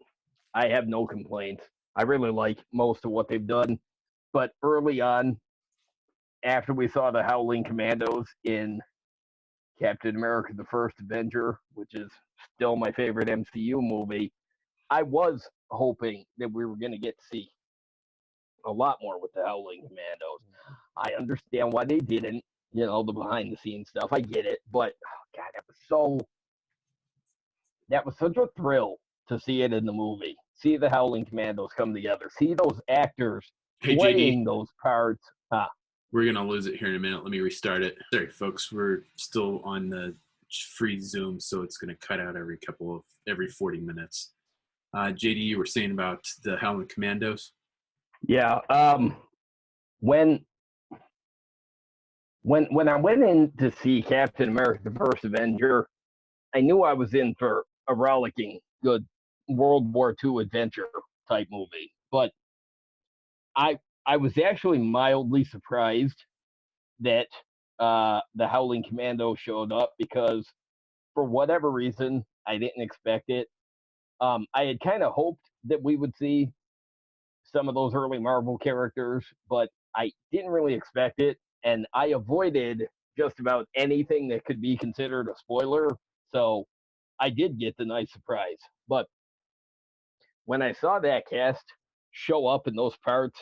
[SPEAKER 2] I have no complaints. I really like most of what they've done. But early on, after we saw the Howling Commandos in Captain America the First Avenger, which is still my favorite MCU movie, I was hoping that we were going to get to see a lot more with the Howling Commandos. I understand why they didn't, the behind the scenes stuff. I get it, but God, that was such a thrill to see it in the movie. See the Howling Commandos come together. See those actors
[SPEAKER 1] Hey, JD,
[SPEAKER 2] playing those parts.
[SPEAKER 1] we're going to lose it here in a minute. Let me restart it. Sorry, folks. We're still on the free Zoom, so it's going to cut out every 40 minutes. JD, you were saying about the Howling Commandos?
[SPEAKER 2] Yeah. When when I went in to see Captain America: The First Avenger, I knew I was in for a rollicking good World War II adventure type movie. But I I was actually mildly surprised that the Howling Commando showed up because for whatever reason I didn't expect it. I had kind of hoped that we would see some of those early Marvel characters, but I didn't really expect it, and I avoided just about anything that could be considered a spoiler. So I did get the nice surprise. But when I saw that cast show up in those parts,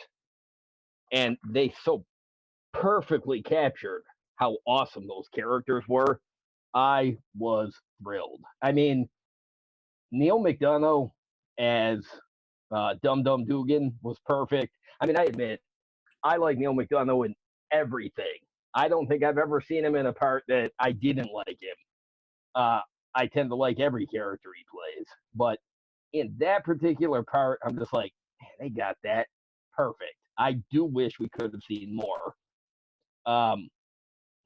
[SPEAKER 2] and they so perfectly captured how awesome those characters were, I was thrilled. I mean, Neil McDonough as Dum Dum Dugan was perfect. I mean, I admit, I like Neil McDonough in everything. I don't think I've ever seen him in a part that I didn't like him. Uh, I tend to like every character he plays, but in that particular part, I'm just like, man, they got that perfect. I do wish we could have seen more. Um,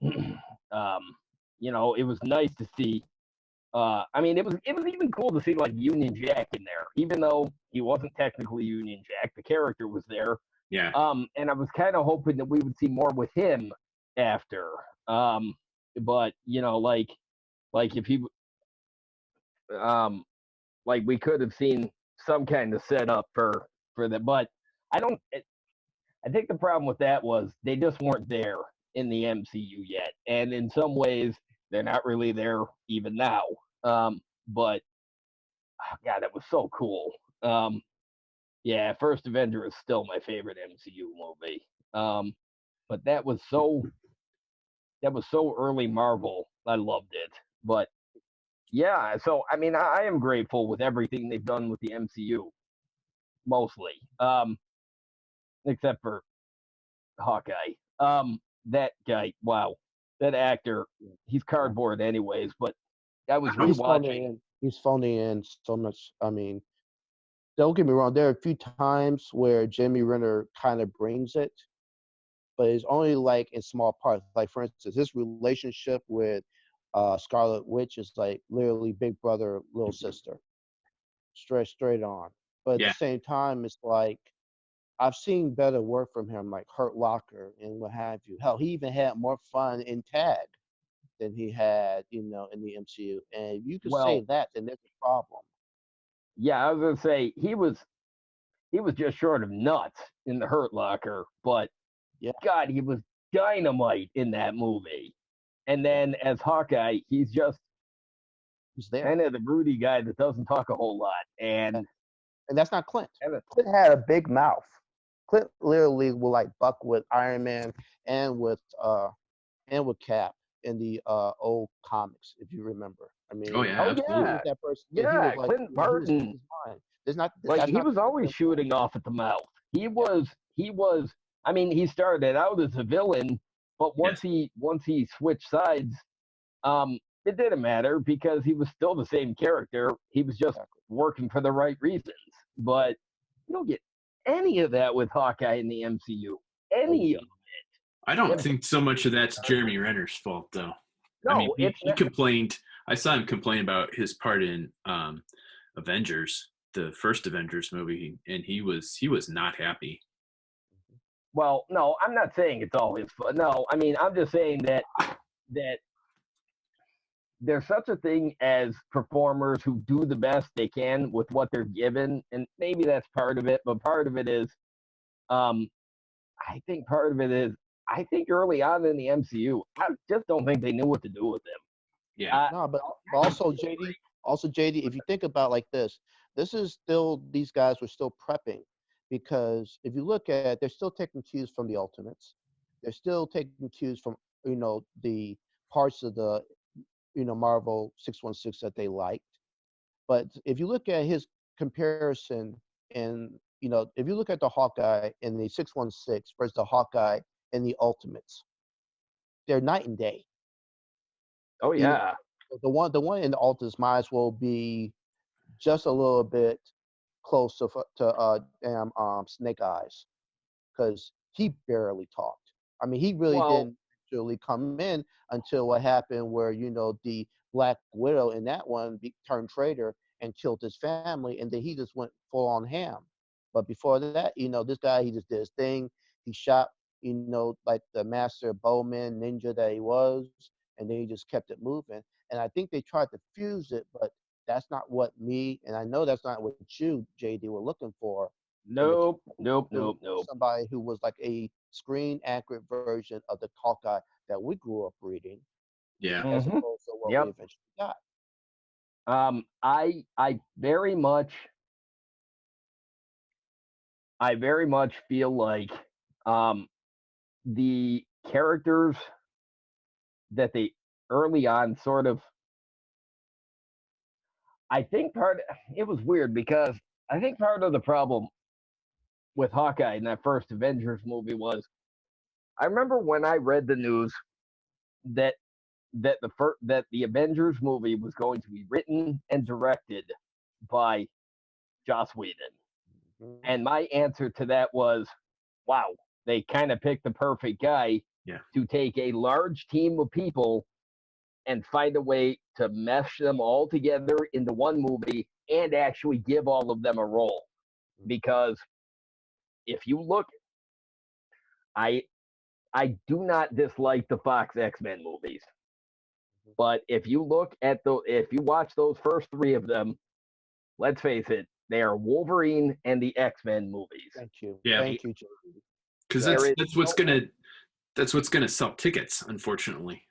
[SPEAKER 2] it was nice to see. I mean, it was even cool to see like Union Jack in there, even though he wasn't technically Union Jack. The character was there.
[SPEAKER 1] Yeah.
[SPEAKER 2] And I was kind of hoping that we would see more with him after. But like if he, um, like we could have seen some kind of setup for that. But I don't. I think the problem with that was they just weren't there in the MCU yet, and in some ways they're not really there even now. But God, that was so cool. Yeah, First Avenger is still my favorite MCU movie. But that was so early Marvel. I loved it. But yeah, so I mean, I am grateful with everything they've done with the MCU, mostly, except for Hawkeye. That guy, wow, that actor, he's cardboard anyways. But I was
[SPEAKER 3] He's phoning
[SPEAKER 2] rewatching.
[SPEAKER 3] in. He's phoning in so much. I mean, don't get me wrong. There are a few times where Jeremy Renner kind of brings it, but it's only like in small parts. Like for instance, his relationship with Scarlet Witch is like literally big brother, little sister, straight on. But at the
[SPEAKER 1] Yeah.
[SPEAKER 3] same time, it's like I've seen better work from him, like Hurt Locker and what have you. Hell, he even had more fun in Tag than he had, in the MCU. And if you could say
[SPEAKER 2] Well,
[SPEAKER 3] that, then there's a problem.
[SPEAKER 2] yeah, I was gonna say he was just short of nuts in the Hurt Locker, but
[SPEAKER 3] Yeah,
[SPEAKER 2] God, he was dynamite in that movie. And
[SPEAKER 3] yeah,
[SPEAKER 2] then as Hawkeye, he's just
[SPEAKER 3] he's there.
[SPEAKER 2] kind of the broody guy that doesn't talk a whole lot.
[SPEAKER 3] Yeah.
[SPEAKER 2] And
[SPEAKER 3] And that's not Clint.
[SPEAKER 2] kind of,
[SPEAKER 3] Clint had a big mouth. Clint literally will like buck with Iron Man and with Cap in the old comics, if you remember. I
[SPEAKER 1] Oh
[SPEAKER 3] mean,
[SPEAKER 1] yeah,
[SPEAKER 2] oh
[SPEAKER 3] he
[SPEAKER 1] absolutely.
[SPEAKER 3] was that person. Yeah, he was like,
[SPEAKER 2] Clinton
[SPEAKER 3] he was
[SPEAKER 2] Barton,
[SPEAKER 3] his mind. There's not.
[SPEAKER 2] like
[SPEAKER 3] That's
[SPEAKER 2] he
[SPEAKER 3] not
[SPEAKER 2] was always
[SPEAKER 3] Clint Barton.
[SPEAKER 2] shooting off at the mouth. He
[SPEAKER 3] Yeah,
[SPEAKER 2] was he was. I mean, he started out as a villain, but
[SPEAKER 1] Yes.
[SPEAKER 2] once he switched sides, it didn't matter because he was still the same character. He was just
[SPEAKER 3] exactly.
[SPEAKER 2] working for the right reasons. But you don't get any of that with Hawkeye in the MCU.
[SPEAKER 3] No, you
[SPEAKER 2] Any of
[SPEAKER 3] didn't.
[SPEAKER 1] I don't
[SPEAKER 2] him.
[SPEAKER 1] think so much of that's Jeremy Renner's fault, though. I mean,
[SPEAKER 2] No, it's
[SPEAKER 1] he
[SPEAKER 2] not.
[SPEAKER 1] complained. I saw him complain about his part in Avengers, the first Avengers movie, and he was not happy.
[SPEAKER 2] Well, no, I'm not saying it's all his fault. No, I mean I'm just saying that there's such a thing as performers who do the best they can with what they're given, and maybe that's part of it. But part of it is, um, I think part of it is, I think early on in the MCU, I just don't think they knew what to do with him.
[SPEAKER 1] Yeah.
[SPEAKER 3] No, but also JD, if you think about like this is still these guys were still prepping because if you look at, they're still taking cues from the Ultimates, they're still taking cues from the parts of the Marvel 616 that they liked. But if you look at his comparison, and if you look at the Hawkeye in the 616 versus the Hawkeye in the Ultimates, they're night and day.
[SPEAKER 2] Oh
[SPEAKER 3] You know,
[SPEAKER 2] yeah.
[SPEAKER 3] the one in the Ultimates might as well be just a little bit close to Snake Eyes, because he barely talked. I mean, he really
[SPEAKER 2] Well,
[SPEAKER 3] didn't actually come in until what happened where, the Black Widow in that one turned traitor and killed his family, and then he just went full on ham. But before that, this guy, he just did his thing. He shot, like the master bowman ninja that he was, and then he just kept it moving. And I think they tried to fuse it, but that's not what me, and I know that's not what you, JD, were looking for in the
[SPEAKER 2] nope, nope,
[SPEAKER 3] to
[SPEAKER 2] nope, nope.
[SPEAKER 3] somebody who was like a screen accurate version of the Hawkeye that we grew up reading,
[SPEAKER 1] Yeah.
[SPEAKER 3] as
[SPEAKER 2] Mm-hmm.
[SPEAKER 3] opposed to what we
[SPEAKER 2] Yep.
[SPEAKER 3] eventually got.
[SPEAKER 2] I very much feel like the characters that they early on sort of, I think it was weird because I think part of the problem with Hawkeye in that first Avengers movie was, I remember when I read the news that that the Avengers movie was going to be written and directed by Joss Whedon.
[SPEAKER 3] Mhm.
[SPEAKER 2] And my answer to that was, wow, they kind of picked the perfect guy
[SPEAKER 1] Yeah.
[SPEAKER 2] to take a large team of people and find a way to mesh them all together into one movie and actually give all of them a role. Because if you look, I I do not dislike the Fox X-Men movies, but if you watch those first three of them, let's face it, they are Wolverine and the X-Men movies.
[SPEAKER 3] Thank you.
[SPEAKER 1] Yeah.
[SPEAKER 3] Thank you, JD.
[SPEAKER 1] Because
[SPEAKER 3] Yeah.
[SPEAKER 1] that's what's gonna sell tickets, unfortunately.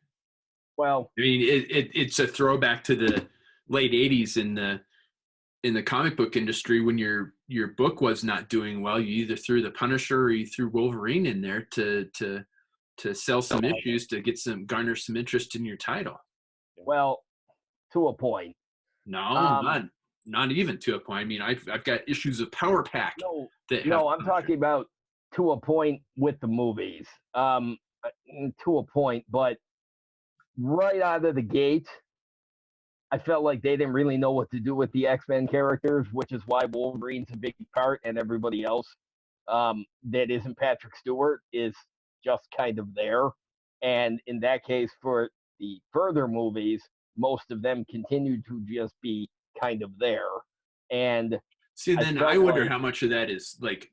[SPEAKER 2] Well,
[SPEAKER 1] I mean, it's a throwback to the late '80s in the comic book industry when your book was not doing well. You either threw the Punisher or you threw Wolverine in there to sell some issues to garner some interest in your title.
[SPEAKER 2] well, to a point.
[SPEAKER 1] No, not even to a point. I mean, I've got issues of Power Pack
[SPEAKER 2] No,
[SPEAKER 1] that have
[SPEAKER 2] no, I'm
[SPEAKER 1] Punisher.
[SPEAKER 2] talking about to a point with the movies. To a point, but right out of the gate, I felt like they didn't really know what to do with the X-Men characters, which is why Wolverine's a big part, and everybody else that isn't Patrick Stewart is just kind of there. And in that case, for the further movies, most of them continue to just be kind of there. And
[SPEAKER 1] See,
[SPEAKER 2] I
[SPEAKER 1] then I
[SPEAKER 2] felt
[SPEAKER 1] wonder
[SPEAKER 2] like,
[SPEAKER 1] how much of that is like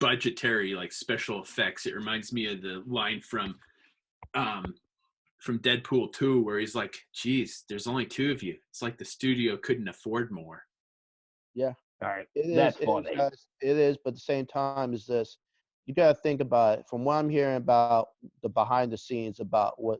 [SPEAKER 1] budgetary like special effects. It reminds me of the line from Deadpool 2 where he's like, geez, there's only two of you. It's like the studio couldn't afford more.
[SPEAKER 3] Yeah.
[SPEAKER 2] All right.
[SPEAKER 3] It is,
[SPEAKER 2] That's
[SPEAKER 3] it is,
[SPEAKER 2] funny.
[SPEAKER 3] guys. It is, but at the same time, is this? You got to think about it. From what I'm hearing about the behind the scenes about what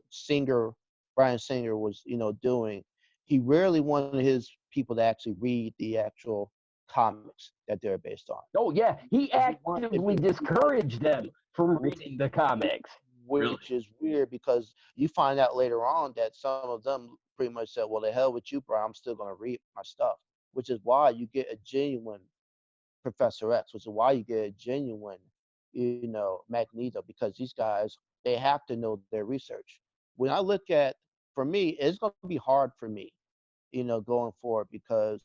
[SPEAKER 3] Brian Singer was, doing, he rarely wanted his people to actually read the actual comics that they're based on.
[SPEAKER 2] Oh, yeah. He
[SPEAKER 3] If
[SPEAKER 2] actively discouraged them from reading the comics.
[SPEAKER 3] which
[SPEAKER 1] Really?
[SPEAKER 3] is weird because you find out later on that some of them pretty much said, "Well, the hell with you, bro. I'm still gonna read my stuff," which is why you get a genuine Professor X, which is why you get a genuine, Magneto, because these guys, they have to know their research. When I look at, for me, it's going to be hard for me, going forward, because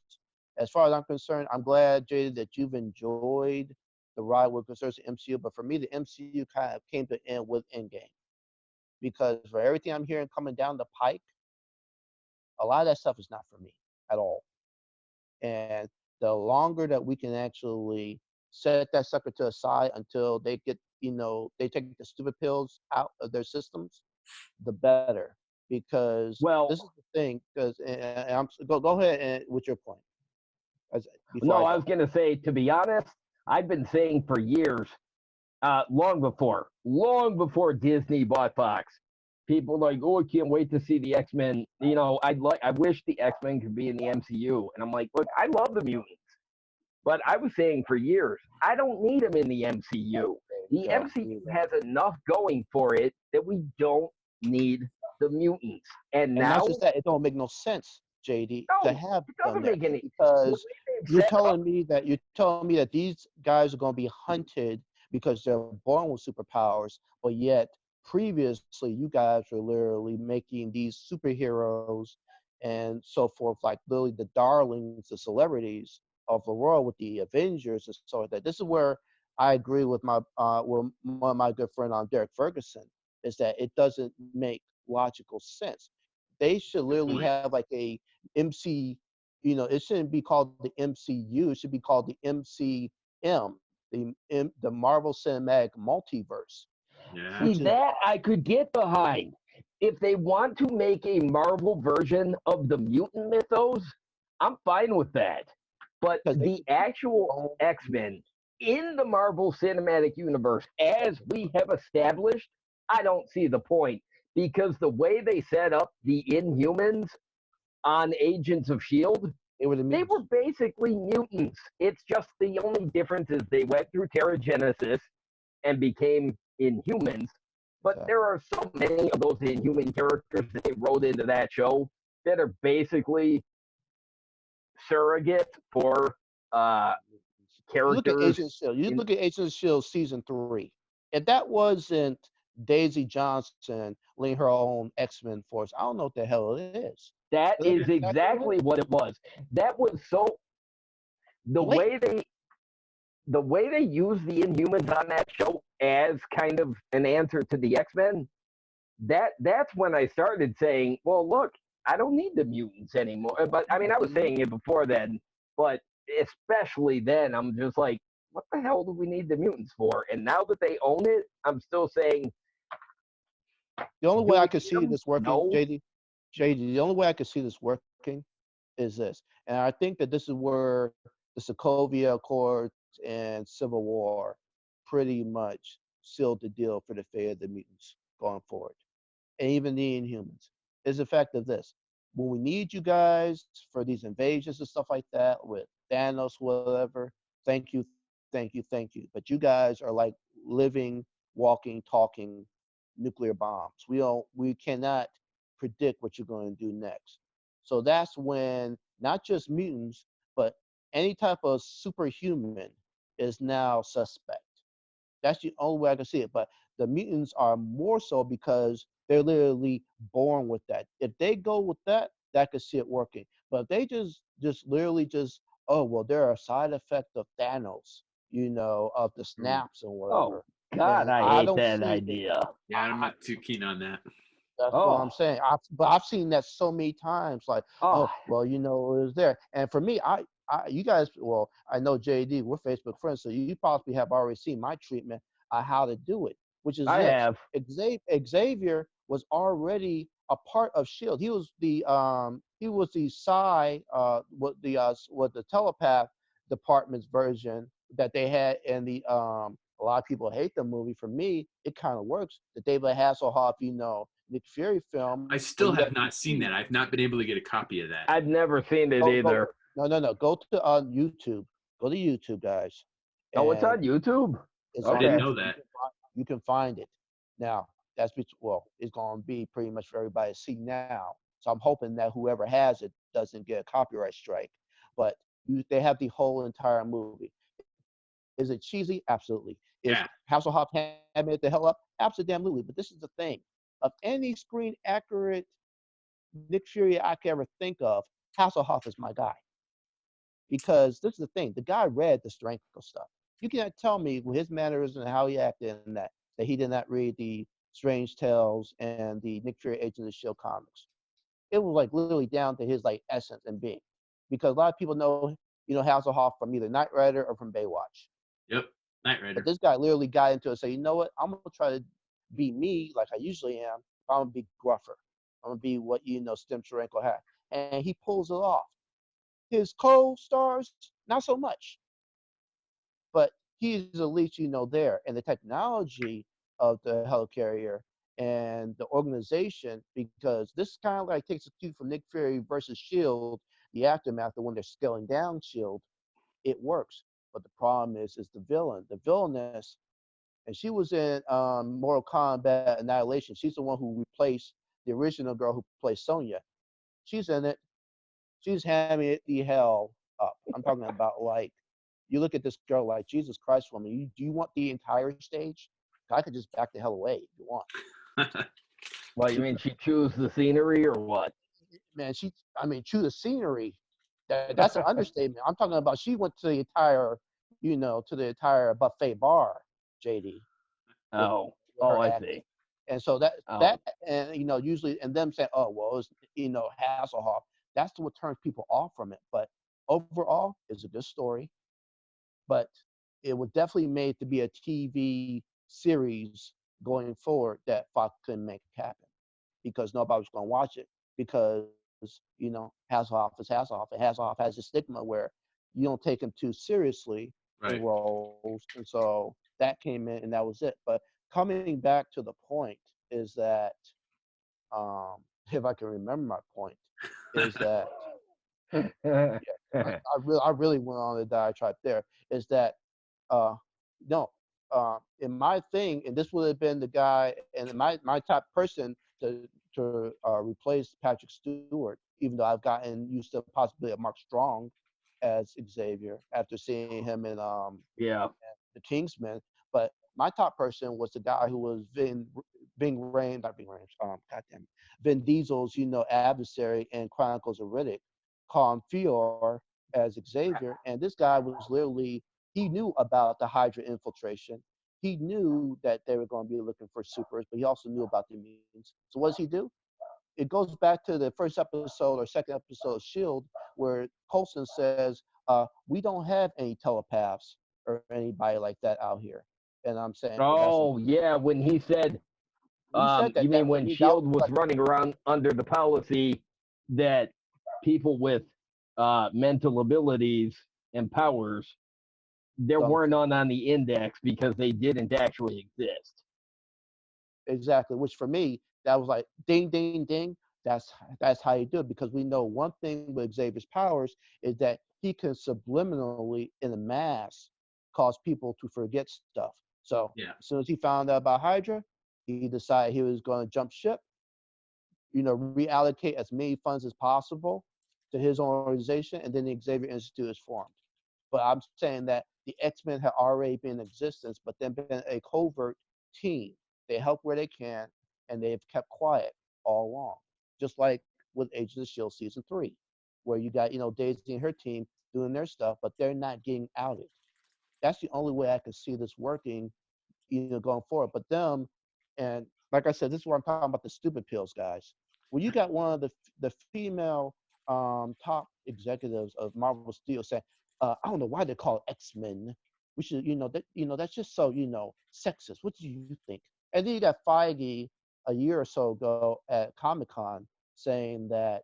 [SPEAKER 3] as far as I'm concerned, I'm glad, Jada, that you've enjoyed the ride with concerns to MCU, but for me, the MCU kind of came to an end with Endgame, because for everything I'm hearing coming down the pike, a lot of that stuff is not for me at all. And the longer that we can actually set that sucker to the side until they get, they take the stupid pills out of their systems, the better. Because this is the thing. Because go ahead and with your point.
[SPEAKER 2] No, I was going to say, to be honest, I've been saying for years, long before Disney bought Fox, people like, oh, I can't wait to see the X-Men. I wish the X-Men could be in the MCU. And I'm like, look, I love the mutants. But I was saying for years, I don't need them in the MCU. The MCU has enough going for it that we don't need the mutants. And now,
[SPEAKER 3] not just that, it don't make no sense, JD, to have them there, because you're telling me that these guys are going to be hunted because they're born with superpowers, but yet previously you guys were literally making these superheroes and so forth, like literally the darlings, the celebrities of the world with the Avengers and so like that. This is where I agree with one of my good friend Derek Ferguson, is that it doesn't make logical sense. They should literally have like a MC, it shouldn't be called the MCU, it should be called the MCM, the Marvel Cinematic Multiverse.
[SPEAKER 1] Yeah.
[SPEAKER 2] See, that I could get behind. If they want to make a Marvel version of the mutant mythos, I'm fine with that. But the actual X-Men in the Marvel Cinematic Universe, as we have established, I don't see the point, because the way they set up the Inhumans on Agents of S.H.I.E.L.D., they were basically mutants. It's just the only difference is they went through Terrigenesis and became Inhumans. But there are so many of those Inhuman characters that they wrote into that show that are basically surrogate for characters.
[SPEAKER 3] You look at Agents of S.H.I.E.L.D. season 3. If that wasn't Daisy Johnson leading her own X-Men force, I don't know what the hell it is.
[SPEAKER 2] That is exactly what it was. That was the way they use the Inhumans on that show as kind of an answer to the X-Men. That's when I started saying, well, look, I don't need the mutants anymore. But I mean, I was saying it before then, but especially then, I'm just like, what the hell do we need the mutants for? And now that they own it, I'm still saying.
[SPEAKER 3] The only way I could see this working, JD, the only way I could see this working is this. And I think that this is where the Sokovia Accords and Civil War pretty much sealed the deal for the fate of the mutants going forward. And even the Inhumans. Is the fact of this. When we need you guys for these invasions and stuff like that with Thanos, whatever, thank you, thank you, thank you. But you guys are like living, walking, talking nuclear bombs. We cannot predict what you're going to do next. So that's when not just mutants, but any type of superhuman is now suspect. That's the only way I can see it. But the mutants are more so because they're literally born with that. If they go with that, that could see it working. But if they just literally just, oh, well, they're a side effect of Thanos, of the snaps and whatever.
[SPEAKER 2] Oh, God, I hate that
[SPEAKER 3] see
[SPEAKER 2] idea.
[SPEAKER 1] Yeah, I'm not too keen on that.
[SPEAKER 3] That's what I'm saying. But I've seen that so many times. Like, well, it was there. And for me, you guys, well, I know JD, we're Facebook friends, so you possibly have already seen my treatment on how to do it, which is
[SPEAKER 2] I
[SPEAKER 3] this.
[SPEAKER 2] have.
[SPEAKER 3] Xavier was already a part of Shield. He was the what the telepath department's version that they had in the a lot of people hate the movie. For me, it kind of works. The David Hasselhoff, Nick Fury film
[SPEAKER 1] I
[SPEAKER 3] where
[SPEAKER 1] still
[SPEAKER 3] you got
[SPEAKER 1] have not seen that. I've not been able to get a copy of that.
[SPEAKER 2] I've never seen it
[SPEAKER 3] go
[SPEAKER 2] either.
[SPEAKER 3] no, go to YouTube. Go to YouTube, guys,
[SPEAKER 2] Oh, it's
[SPEAKER 3] and
[SPEAKER 2] on YouTube.
[SPEAKER 3] it's
[SPEAKER 1] I
[SPEAKER 3] on
[SPEAKER 1] didn't
[SPEAKER 2] Okay.
[SPEAKER 1] know
[SPEAKER 3] YouTube.
[SPEAKER 1] that.
[SPEAKER 3] You can find it. Now, it's going to be pretty much for everybody to see now. So I'm hoping that whoever has it doesn't get a copyright strike. But they have the whole entire movie. Is it cheesy? Absolutely. Is
[SPEAKER 1] Yeah.
[SPEAKER 3] Hasselhoff hamming it the hell up? Absolutely. But this is the thing. Of any screen accurate Nick Fury I can ever think of, Hasselhoff is my guy. Because this is the thing, the guy read the Steranko stuff. You cannot tell me with his mannerisms and how he acted in that he did not read the Strange Tales and the Nick Fury Agents of the Shield comics. It was like literally down to his like essence and being. Because a lot of people know, Hasselhoff from either Knight Rider or from Baywatch.
[SPEAKER 1] Yep. Knight
[SPEAKER 3] But
[SPEAKER 1] Rider.
[SPEAKER 3] this guy literally got into it and said, you know what, I'm gonna try to be me like I usually am. I'm gonna be gruffer. I'm gonna be what Stim Steranko had. And he pulls it off. His co-stars, not so much, but he's at least there. And the technology of the helicarrier and the organization, because this kind of like takes a cue from Nick Fury versus Shield, the aftermath of when they're scaling down Shield. It works, but the problem is the villain, the villainess, and she was in Mortal Kombat Annihilation. She's the one who replaced the original girl who plays Sonya. She's in it. She's hamming it the hell up. I'm talking about like, you look at this girl like, Jesus Christ, woman, do you want the entire stage? I could just back the hell away if you want.
[SPEAKER 2] What, you mean she chews the scenery or what?
[SPEAKER 3] Man, chew the scenery. That's an understatement. I'm talking about she went to the entire buffet bar, JD, with,
[SPEAKER 2] Oh.
[SPEAKER 3] with
[SPEAKER 2] Oh,
[SPEAKER 3] her
[SPEAKER 2] I
[SPEAKER 3] acting.
[SPEAKER 2] see.
[SPEAKER 3] And so that
[SPEAKER 2] Oh.
[SPEAKER 3] that and usually and them saying, oh well, it's Hasselhoff. That's what turns people off from it. But overall, it's a good story. But it was definitely made to be a TV series going forward that Fox couldn't make happen because nobody was going to watch it because Hasselhoff is Hasselhoff, and Hasselhoff has a stigma where you don't take him too seriously in
[SPEAKER 1] Right.
[SPEAKER 3] roles, and so that came in, and that was it. But coming back to the point is that, if I can remember my point, is that I really went on a diatribe there. Is that uh, no, in my thing, and this would have been the guy, and my top person to replace Patrick Stewart, even though I've gotten used to possibly a Mark Strong as Xavier after seeing him in
[SPEAKER 2] Yeah.
[SPEAKER 3] the Kingsman. But my top person was the guy who was Vin Diesel's adversary in Chronicles of Riddick, Colin Feore as Xavier, and this guy was literally, he knew about the Hydra infiltration. He knew that they were going to be looking for supers, but he also knew about the mutants. So what does he do? It goes back to the first episode or second episode of Shield, where Coulson says, "We don't have any telepaths or anybody like that out here." And I'm saying that's
[SPEAKER 2] Oh,
[SPEAKER 3] untrue.
[SPEAKER 2] yeah. When he said,
[SPEAKER 3] He said
[SPEAKER 2] you
[SPEAKER 3] that.
[SPEAKER 2] mean
[SPEAKER 3] That for
[SPEAKER 2] when
[SPEAKER 3] me, that was
[SPEAKER 2] Shield was
[SPEAKER 3] like,
[SPEAKER 2] running around under the policy that people with mental abilities and powers, there
[SPEAKER 3] don't
[SPEAKER 2] weren't none on the index because they didn't actually exist.
[SPEAKER 3] exactly. Which for me, that was like ding, ding, ding. That's how you do it, because we know one thing with Xavier's powers is that he can subliminally, in the mass, cause people to forget stuff. So
[SPEAKER 1] Yeah.
[SPEAKER 3] as soon as he found out about Hydra, he decided he was going to jump ship, reallocate as many funds as possible to his organization, and then the Xavier Institute is formed. But I'm saying that the X-Men had already been in existence, but then been a covert team. They help where they can, and they've kept quiet all along. Just like with Agents of S.H.I.E.L.D. Season 3, where you got, Daisy and her team doing their stuff, but they're not getting outed. That's the only way I can see this working, going forward. But them, and like I said, this is where I'm talking about the stupid pills, guys. When you got one of the female top executives of Marvel Studios saying, I don't know why they call it X-Men. We should, that's just so, sexist. What do you think? And then you got Feige a year or so ago at Comic-Con saying that,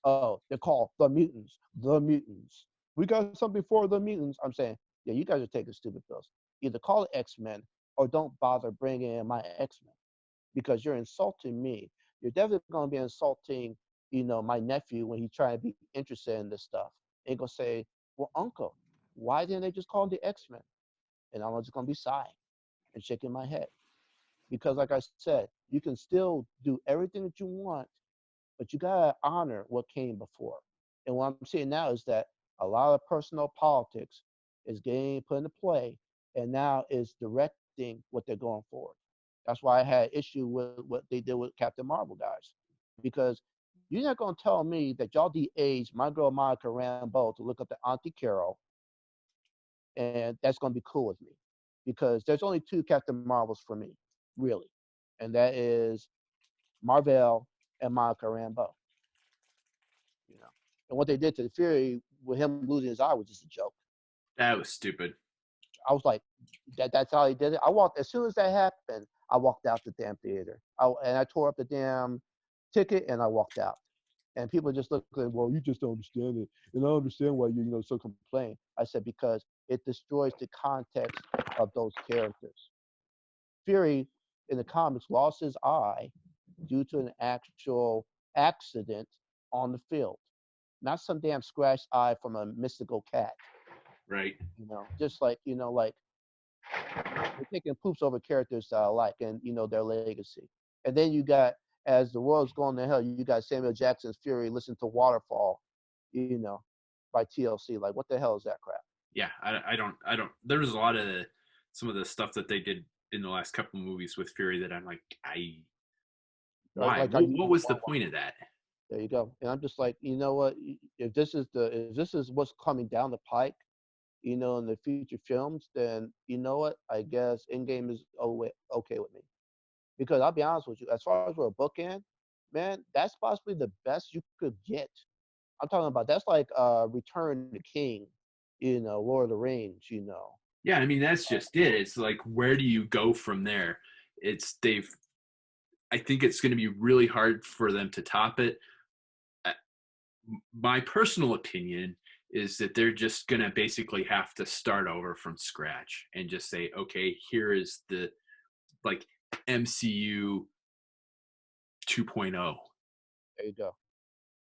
[SPEAKER 3] oh, they're called the mutants, the mutants. We got something for the mutants. I'm saying, yeah, you guys are taking stupid pills. Either call it X-Men or don't bother bringing in my X-Men because you're insulting me. You're definitely going to be insulting, my nephew when he try to be interested in this stuff. And going to say, well, uncle, why didn't they just call them the X-Men? And I'm just going to be sighing and shaking my head. Because like I said, you can still do everything that you want, but you got to honor what came before. And what I'm seeing now is that a lot of personal politics is getting put into play and now is directing what they're going forward. That's why I had issue with what they did with Captain Marvel guys. Because you're not going to tell me that y'all de-aged my girl Monica Rambeau to look up the Auntie Carol, and that's going to be cool with me. Because there's only two Captain Marvels for me, really. And that is Marvel and Monica Rambeau. you know. And what they did to the Fury with him losing his eye was just a joke.
[SPEAKER 1] That was stupid.
[SPEAKER 3] I was like, that's how he did it. I walked as soon as that happened. I walked out the damn theater. And I tore up the damn ticket and I walked out. And people just looked like, well, you just don't understand it. And I understand why you so complain. I said, because it destroys the context of those characters. Fury in the comics lost his eye due to an actual accident on the field, not some damn scratched eye from a mystical cat.
[SPEAKER 1] Right.
[SPEAKER 3] Just like they're taking poops over characters that I like and their legacy. And then you got, as the world's going to hell, you got Samuel Jackson's Fury listen to Waterfall, by TLC. Like, what the hell is that crap?
[SPEAKER 1] Yeah, I don't. There was a lot of some of the stuff that they did in the last couple of movies with Fury that I'm like, why?
[SPEAKER 3] Like,
[SPEAKER 1] What was the point of that?
[SPEAKER 3] There you go. And I'm just like, you know what? If this is what's coming down the pike, in the future films, then you know what? I guess Endgame is okay with me. Because I'll be honest with you, as far as we're a bookend, man, that's possibly the best you could get. I'm talking about that's like Return to King, Lord of the Rings.
[SPEAKER 1] Yeah, I mean that's just it. It's like where do you go from there? It's they've. I think it's going to be really hard for them to top it. My personal opinion is that they're just going to basically have to start over from scratch and just say, okay, here is the like MCU 2.0.
[SPEAKER 3] There you go.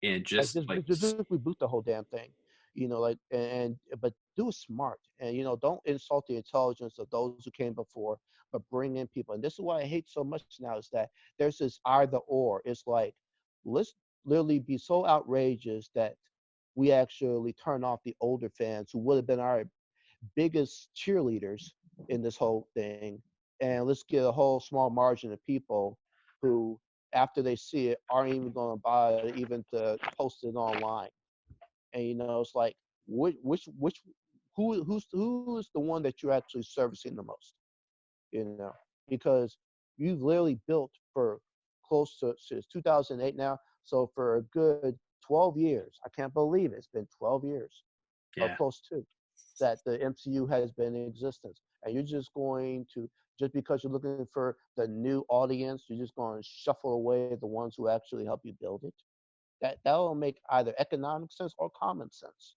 [SPEAKER 1] And
[SPEAKER 3] Like
[SPEAKER 1] just like
[SPEAKER 3] just reboot the whole damn thing, like and but do it smart and don't insult the intelligence of those who came before, but bring in people. And this is why I hate so much now is that there's this either or. It's like let's literally be so outrageous that we actually turn off the older fans who would have been our biggest cheerleaders in this whole thing, and let's get a whole small margin of people who after they see it aren't even going to buy it even to post it online. And it's like which who is the one that you're actually servicing the most, you know because you've literally built for close to since 2008 now, so for a good 12 years. I can't believe it's been 12 years or
[SPEAKER 1] yeah,
[SPEAKER 3] close to that the MCU has been in existence, and you're just going to, just because you're looking for the new audience, you're just going to shuffle away the ones who actually help you build it. That will make either economic sense or common sense.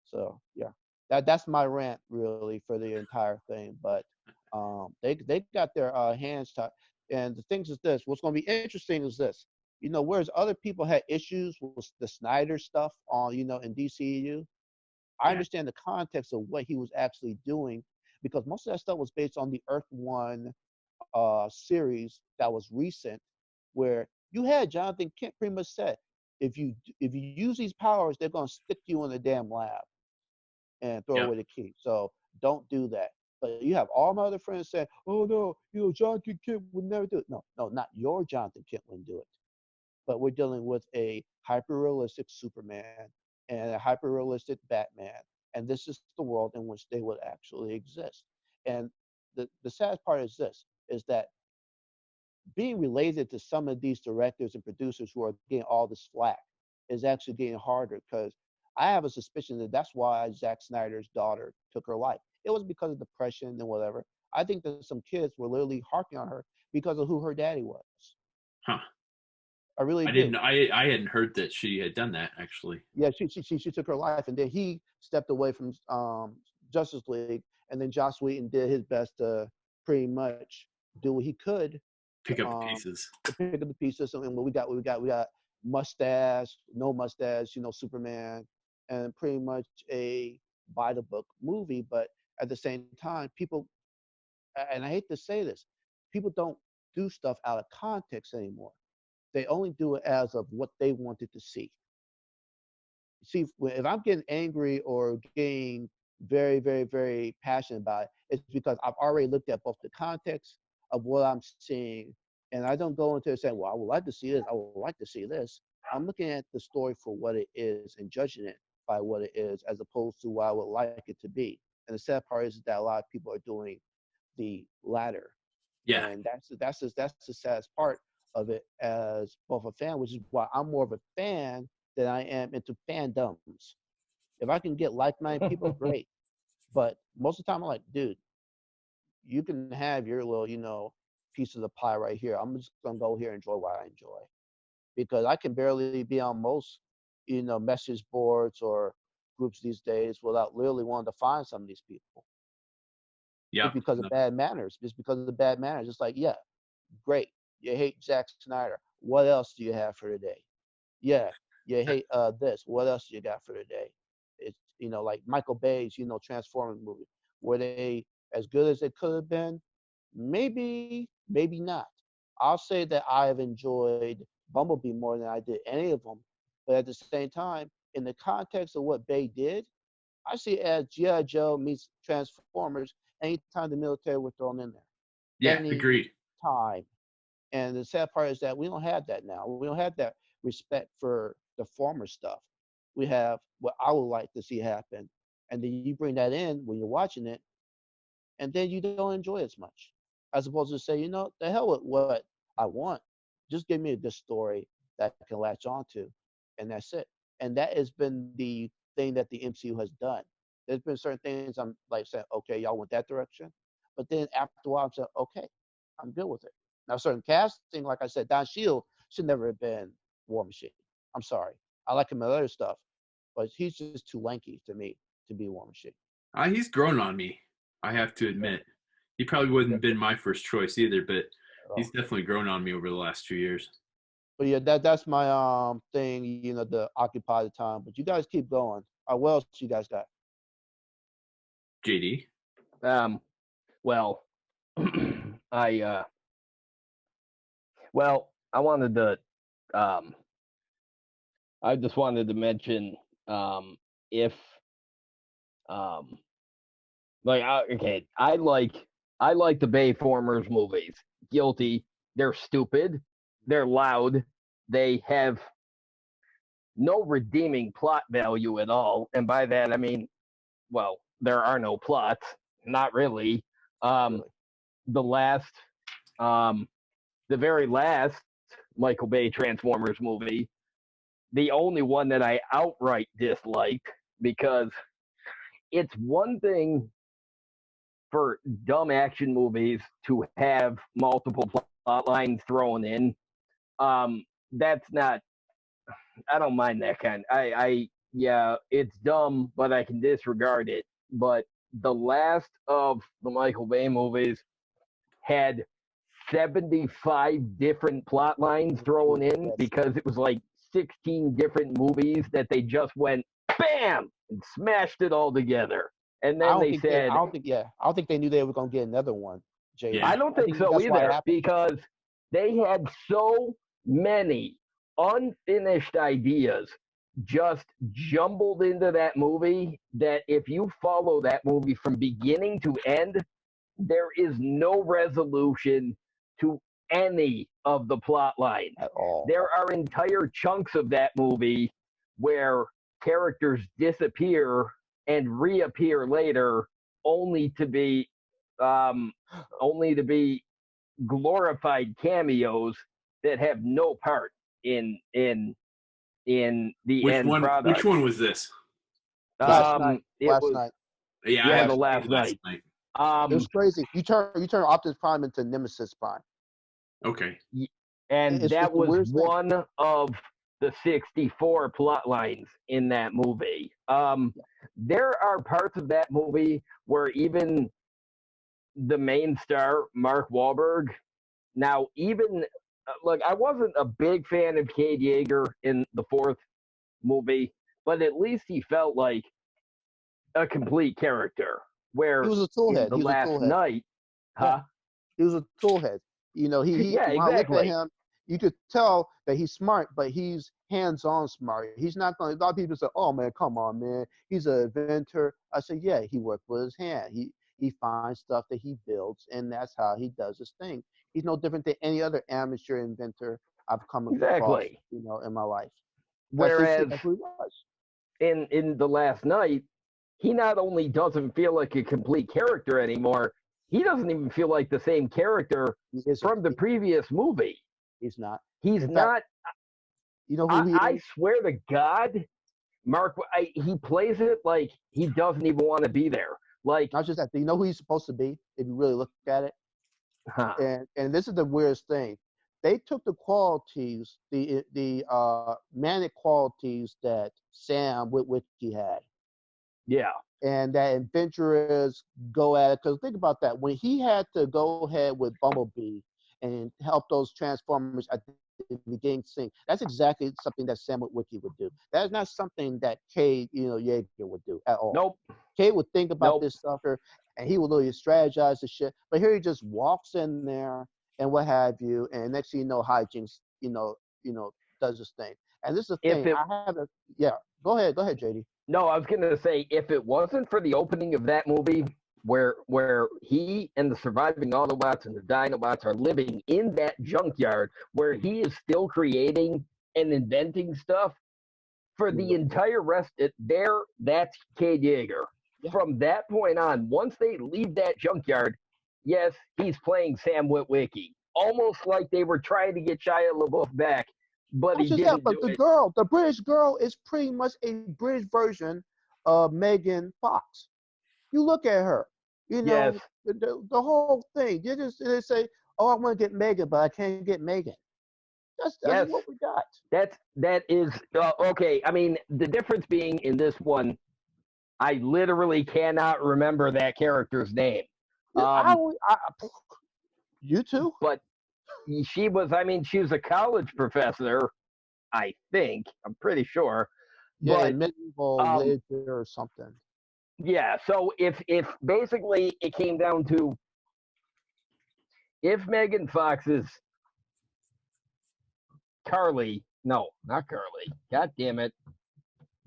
[SPEAKER 3] So yeah, that's my rant really for the entire thing. But they got their hands tied. And the things is this. What's going to be interesting is this. Whereas other people had issues with the Snyder stuff on in DCEU, I
[SPEAKER 1] yeah,
[SPEAKER 3] understand the context of what he was actually doing, because most of that stuff was based on the Earth One series that was recent, where you had Jonathan Kent pretty much said, if you use these powers, they're gonna stick you in the damn lab and throw
[SPEAKER 1] yeah,
[SPEAKER 3] away the key. So don't do that. But you have all my other friends saying, "Oh no, Jonathan Kent would never do it." No, no, not your Jonathan Kent wouldn't do it. But we're dealing with a hyper-realistic Superman and a hyper-realistic Batman, and this is the world in which they would actually exist. And the sad part is this: is that being related to some of these directors and producers who are getting all this flack, is actually getting harder because I have a suspicion that that's why Zack Snyder's daughter took her life. It was because of depression and whatever. I think that some kids were literally harking on her because of who her daddy was.
[SPEAKER 1] Huh.
[SPEAKER 3] I really
[SPEAKER 1] I
[SPEAKER 3] do.
[SPEAKER 1] didn't. I hadn't heard that she had done that actually.
[SPEAKER 3] Yeah, she took her life, and then he stepped away from Justice League, and then Joss Whedon did his best to pretty much do what he could
[SPEAKER 1] Pick up the pieces.
[SPEAKER 3] to pick up the pieces. And we got mustache, no mustache, Superman, and pretty much a by the book movie. But at the same time, people, and I hate to say this, people don't do stuff out of context anymore. They only do it as of what they wanted to see. See, if I'm getting angry or getting very, very, very passionate about it, it's because I've already looked at both the context of what I'm seeing, and I don't go into it saying, well, I would like to see this, I would like to see this. I'm looking at the story for what it is and judging it by what it is, as opposed to what I would like it to be. And the sad part is that a lot of people are doing the latter,
[SPEAKER 1] Yeah.
[SPEAKER 3] and that's the saddest part of it as both a fan, which is why I'm more of a fan than I am into fandoms. If I can get like-minded people, great. But most of the time, I'm like, dude, you can have your little, piece of the pie right here. I'm just gonna go here and enjoy what I enjoy, because I can barely be on most, message boards or groups these days without literally wanting to find some of these people.
[SPEAKER 1] Yeah.
[SPEAKER 3] Just because of bad manners. Just because of the bad manners. It's like, yeah, great. You hate Zack Snyder. What else do you have for today? Yeah, you hate this. What else you got for today? It's like Michael Bay's Transformers movie. Were they as good as they could have been? Maybe, maybe not. I'll say that I have enjoyed Bumblebee more than I did any of them, but at the same time, in the context of what Bay did, I see it as G.I. Joe meets Transformers anytime the military were thrown in there.
[SPEAKER 1] Yeah.
[SPEAKER 3] Any
[SPEAKER 1] Agreed.
[SPEAKER 3] time. And the sad part is that we don't have that now. We don't have that respect for the former stuff. We have what I would like to see happen. And then you bring that in when you're watching it, and then you don't enjoy it as much. As opposed to say, the hell with what I want. Just give me a good story that I can latch on to, and that's it. And that has been the thing that the MCU has done. There's been certain things I'm like saying, okay, y'all went that direction. But then after a while, I'm saying, okay, I'm good with it. Now, certain casting, like I said, Don Shield should never have been War Machine. I'm sorry. I like him in other stuff, but he's just too lanky to me to be War Machine.
[SPEAKER 1] He's grown on me. I have to admit. He probably wouldn't have been my first choice either, but he's definitely grown on me over the last 2 years.
[SPEAKER 3] But yeah, that's my thing, to occupy the time. But you guys keep going. What else you guys got?
[SPEAKER 1] JD?
[SPEAKER 2] Well, I wanted to I just wanted to mention if okay, I like the Bayformers movies. Guilty. They're stupid. They're loud. They have no redeeming plot value at all. And by that, I mean, well, there are no plots. Not really. The very last Michael Bay Transformers movie, the only one that I outright disliked, because it's one thing for dumb action movies to have multiple plot lines thrown in. That's not. I don't mind that kind. Yeah, it's dumb, but I can disregard it. But the last of the Michael Bay movies had 75 different plot lines thrown in, because it was like 16 different movies that they just went bam and smashed it all together. And then they said,
[SPEAKER 3] I don't think they knew they were gonna get another one, Jay.
[SPEAKER 1] Yeah.
[SPEAKER 2] I don't think so either, because they had so many unfinished ideas just jumbled into that movie that if you follow that movie from beginning to end, there is no resolution to any of the plot lines
[SPEAKER 3] at all.
[SPEAKER 2] There are entire chunks of that movie where characters disappear and reappear later, only to be glorified cameos that have no part in in the
[SPEAKER 1] Which
[SPEAKER 2] end
[SPEAKER 1] one?
[SPEAKER 2] product.
[SPEAKER 1] Which one was this?
[SPEAKER 3] Last night.
[SPEAKER 2] It
[SPEAKER 3] Last
[SPEAKER 2] was
[SPEAKER 3] night.
[SPEAKER 1] Yeah,
[SPEAKER 2] the
[SPEAKER 1] I
[SPEAKER 2] last night.
[SPEAKER 3] It was crazy. You turn Optimus Prime into Nemesis Prime.
[SPEAKER 1] Okay.
[SPEAKER 2] And
[SPEAKER 3] It's
[SPEAKER 2] that
[SPEAKER 3] the
[SPEAKER 2] was
[SPEAKER 3] weirdest thing.
[SPEAKER 2] one of the 64 plot lines in that movie. There are parts of that movie where even the main star, Mark Wahlberg, now even look, I wasn't a big fan of Cade Yeager in the fourth movie, but at least he felt like a complete character. Where
[SPEAKER 3] He was a
[SPEAKER 2] in
[SPEAKER 3] toolhead.
[SPEAKER 2] the
[SPEAKER 3] He was a
[SPEAKER 2] last
[SPEAKER 3] toolhead.
[SPEAKER 2] night,
[SPEAKER 3] Yeah. He was a toolhead. You know, he
[SPEAKER 2] Yeah,
[SPEAKER 3] when I looked at
[SPEAKER 2] exactly.
[SPEAKER 3] him, you could tell that he's smart, but he's hands-on smart. He's not going to, a lot of people say, oh man, come on, man. He's an inventor. I say, yeah, he worked with his hand. He finds stuff that he builds, and that's how he does his thing. He's no different than any other amateur inventor I've come across,
[SPEAKER 2] Exactly.
[SPEAKER 3] you know, in my life.
[SPEAKER 2] Whereas
[SPEAKER 3] That's what he was.
[SPEAKER 2] in the last night, he not only doesn't feel like a complete character anymore, he doesn't even feel like the same character
[SPEAKER 3] He isn't.
[SPEAKER 2] from the previous movie.
[SPEAKER 3] He's not.
[SPEAKER 2] He's
[SPEAKER 3] In
[SPEAKER 2] not.
[SPEAKER 3] fact, you know who he is?
[SPEAKER 2] I swear to God, Mark, he plays it like he doesn't even want to be there. Like,
[SPEAKER 3] Not just that. Do you know who he's supposed to be if you really look at it?
[SPEAKER 2] huh,
[SPEAKER 3] And this is the weirdest thing. They took the qualities, the manic qualities that Sam Witwicky had,
[SPEAKER 2] yeah,
[SPEAKER 3] and that adventurous go at it. Because think about that, when he had to go ahead with Bumblebee and help those Transformers at the beginning scene, that's exactly something that Sam Witwicky would do. That's not something that Cade, Yeager would do at all.
[SPEAKER 2] nope,
[SPEAKER 3] Cade would think about
[SPEAKER 2] nope.
[SPEAKER 3] this stuff here, and he would really strategize the shit. But here he just walks in there and what have you, and next thing you know, hijinks, does this thing. And this is the
[SPEAKER 2] If
[SPEAKER 3] thing.
[SPEAKER 2] it,
[SPEAKER 3] I have a yeah. Go ahead, JD.
[SPEAKER 2] no, I was gonna say if it wasn't for the opening of that movie, where he and the surviving Autobots and the Dinobots are living in that junkyard, where he is still creating and inventing stuff for the entire rest that's Cade Yeager.
[SPEAKER 3] Yeah.
[SPEAKER 2] From that point on, once they leave that junkyard, yes, he's playing Sam Witwicky. Almost like they were trying to get Shia LaBeouf back, but
[SPEAKER 3] Not
[SPEAKER 2] he
[SPEAKER 3] just that,
[SPEAKER 2] didn't
[SPEAKER 3] but
[SPEAKER 2] do it.
[SPEAKER 3] the British girl is pretty much a British version of Megan Fox. You look at her,
[SPEAKER 2] Yes.
[SPEAKER 3] the whole thing. They say, oh, I want to get Megan, but I can't get Megan. That's
[SPEAKER 2] Yes.
[SPEAKER 3] what we got.
[SPEAKER 2] That is okay. I mean, the difference being in this one, I literally cannot remember that character's name.
[SPEAKER 3] You too?
[SPEAKER 2] But she was. I mean, she was a college professor. I think. I'm pretty sure.
[SPEAKER 3] Yeah,
[SPEAKER 2] But
[SPEAKER 3] in medieval literature or something.
[SPEAKER 2] yeah. So if basically it came down to if Megan Fox is Carly, no, not Carly. God damn it.
[SPEAKER 1] I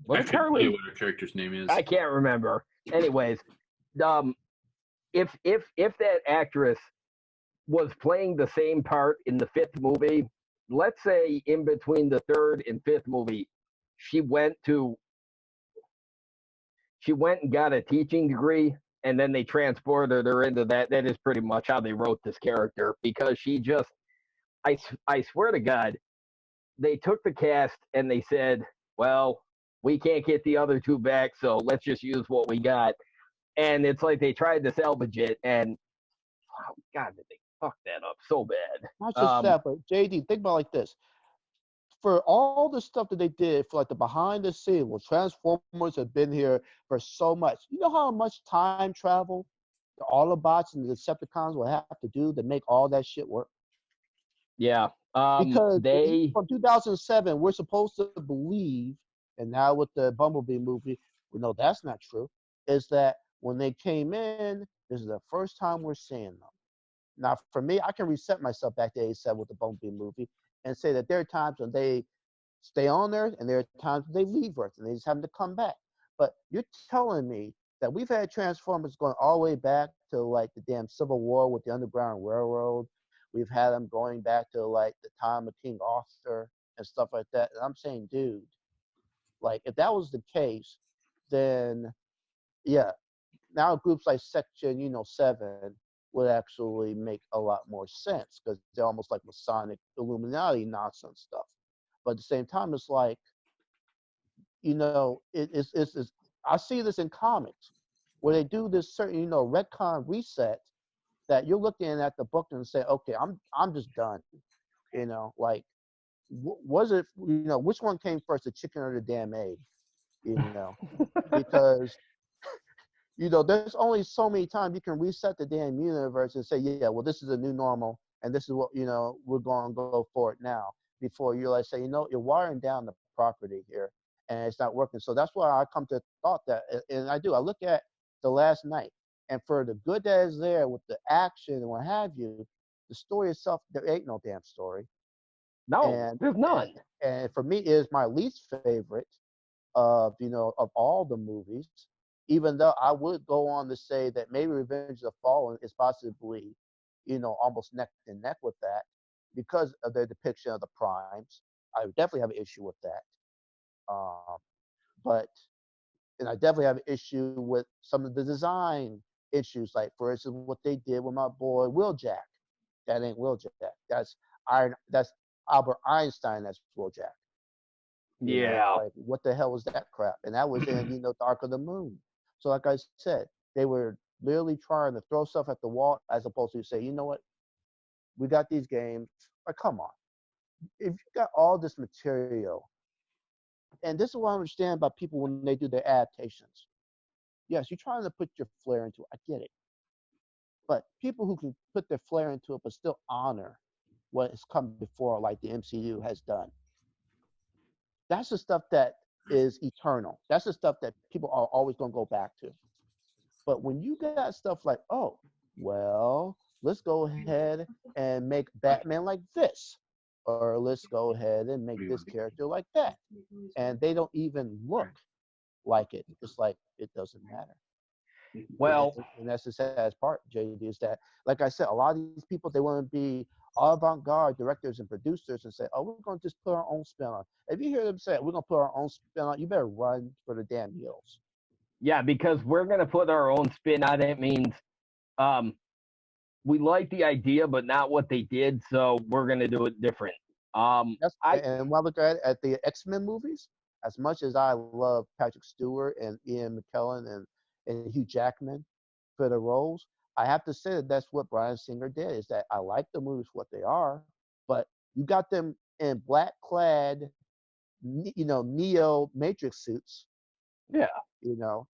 [SPEAKER 2] Was it
[SPEAKER 1] couldn't tell you
[SPEAKER 2] Carly?
[SPEAKER 1] what her character's name is.
[SPEAKER 2] I can't remember. Anyways, if that actress was playing the same part in the fifth movie, let's say in between the third and fifth movie, she went and got a teaching degree, and then they transported her into that. That is pretty much how they wrote this character, because she just, I swear to God, they took the cast and they said, well, we can't get the other two back, so let's just use what we got. And it's like they tried to salvage it, and oh God, did they fuck that up so bad?
[SPEAKER 3] Not just that, but JD, think about it like this. For all the stuff that they did for like the behind the scenes, well, Transformers have been here for so much. You know how much time travel the Autobots and the Decepticons will have to do to make all that shit work?
[SPEAKER 2] Yeah.
[SPEAKER 3] Because
[SPEAKER 2] They
[SPEAKER 3] from 2007, we're supposed to believe, and now with the Bumblebee movie, we know that's not true, is that when they came in, this is the first time we're seeing them. Now, for me, I can reset myself back to 87 with the Bumblebee movie and say that there are times when they stay on Earth and there are times when they leave Earth and they just have to come back. But you're telling me that we've had Transformers going all the way back to like the damn Civil War with the Underground Railroad. We've had them going back to like the time of King Arthur and stuff like that. And I'm saying, dude, like if that was the case, then yeah, now groups like Section, 7 would actually make a lot more sense because they're almost like Masonic Illuminati nonsense stuff. But at the same time, it's like, I see this in comics where they do this certain, retcon reset that you're looking at the book and say, okay, I'm just done. Like, was it, which one came first, the chicken or the damn egg? You know, because there's only so many times you can reset the damn universe and say, yeah, well, this is a new normal, and this is what we're going to go for it now. Before you like say, you're watering down the property here, and it's not working. So that's why I come to thought that, and I do. I look at the Last Night, and for the good that is there with the action and what have you, the story itself, there ain't no damn story.
[SPEAKER 2] No,
[SPEAKER 3] And
[SPEAKER 2] there's none.
[SPEAKER 3] and for me, it is my least favorite of all the movies, even though I would go on to say that maybe Revenge of the Fallen is possibly, almost neck and neck with that because of their depiction of the primes. I would definitely have an issue with that. Um, but, and I definitely have an issue with some of the design issues, like for instance, what they did with my boy Wheeljack. That ain't Wheeljack. That's Iron. That's Albert Einstein. That's Wheeljack.
[SPEAKER 2] Yeah.
[SPEAKER 3] Like what the hell was that crap? And that was in, Dark of the Moon. So like I said, they were literally trying to throw stuff at the wall as opposed to say, you know what, we got these games. Like, come on. If you got all this material, and this is what I understand about people when they do their adaptations. Yes, you're trying to put your flair into it. I get it. But people who can put their flair into it but still honor what has come before, like the MCU has done, that's the stuff that is eternal. That's the stuff that people are always going to go back to. But when you got stuff like, oh, well, let's go ahead and make Batman like this, or let's go ahead and make this character like that, and they don't even look like it. It's like it doesn't matter.
[SPEAKER 2] Well,
[SPEAKER 3] And that's the saddest part, JD, is that, like I said, a lot of these people, they want to be avant-garde directors and producers and say, oh, we're going to just put our own spin on it. If you hear them say, we're going to put our own spin on it, you better run for the damn hills.
[SPEAKER 2] yeah, because we're going to put our own spin on it means we like the idea, but not what they did, so we're going to do it different.
[SPEAKER 3] And when I look at the X-Men movies, as much as I love Patrick Stewart and Ian McKellen and Hugh Jackman for the roles, I have to say that that's what Bryan Singer did, is that I like the movies for what they are, but you got them in black-clad, Neo Matrix suits.
[SPEAKER 2] Yeah.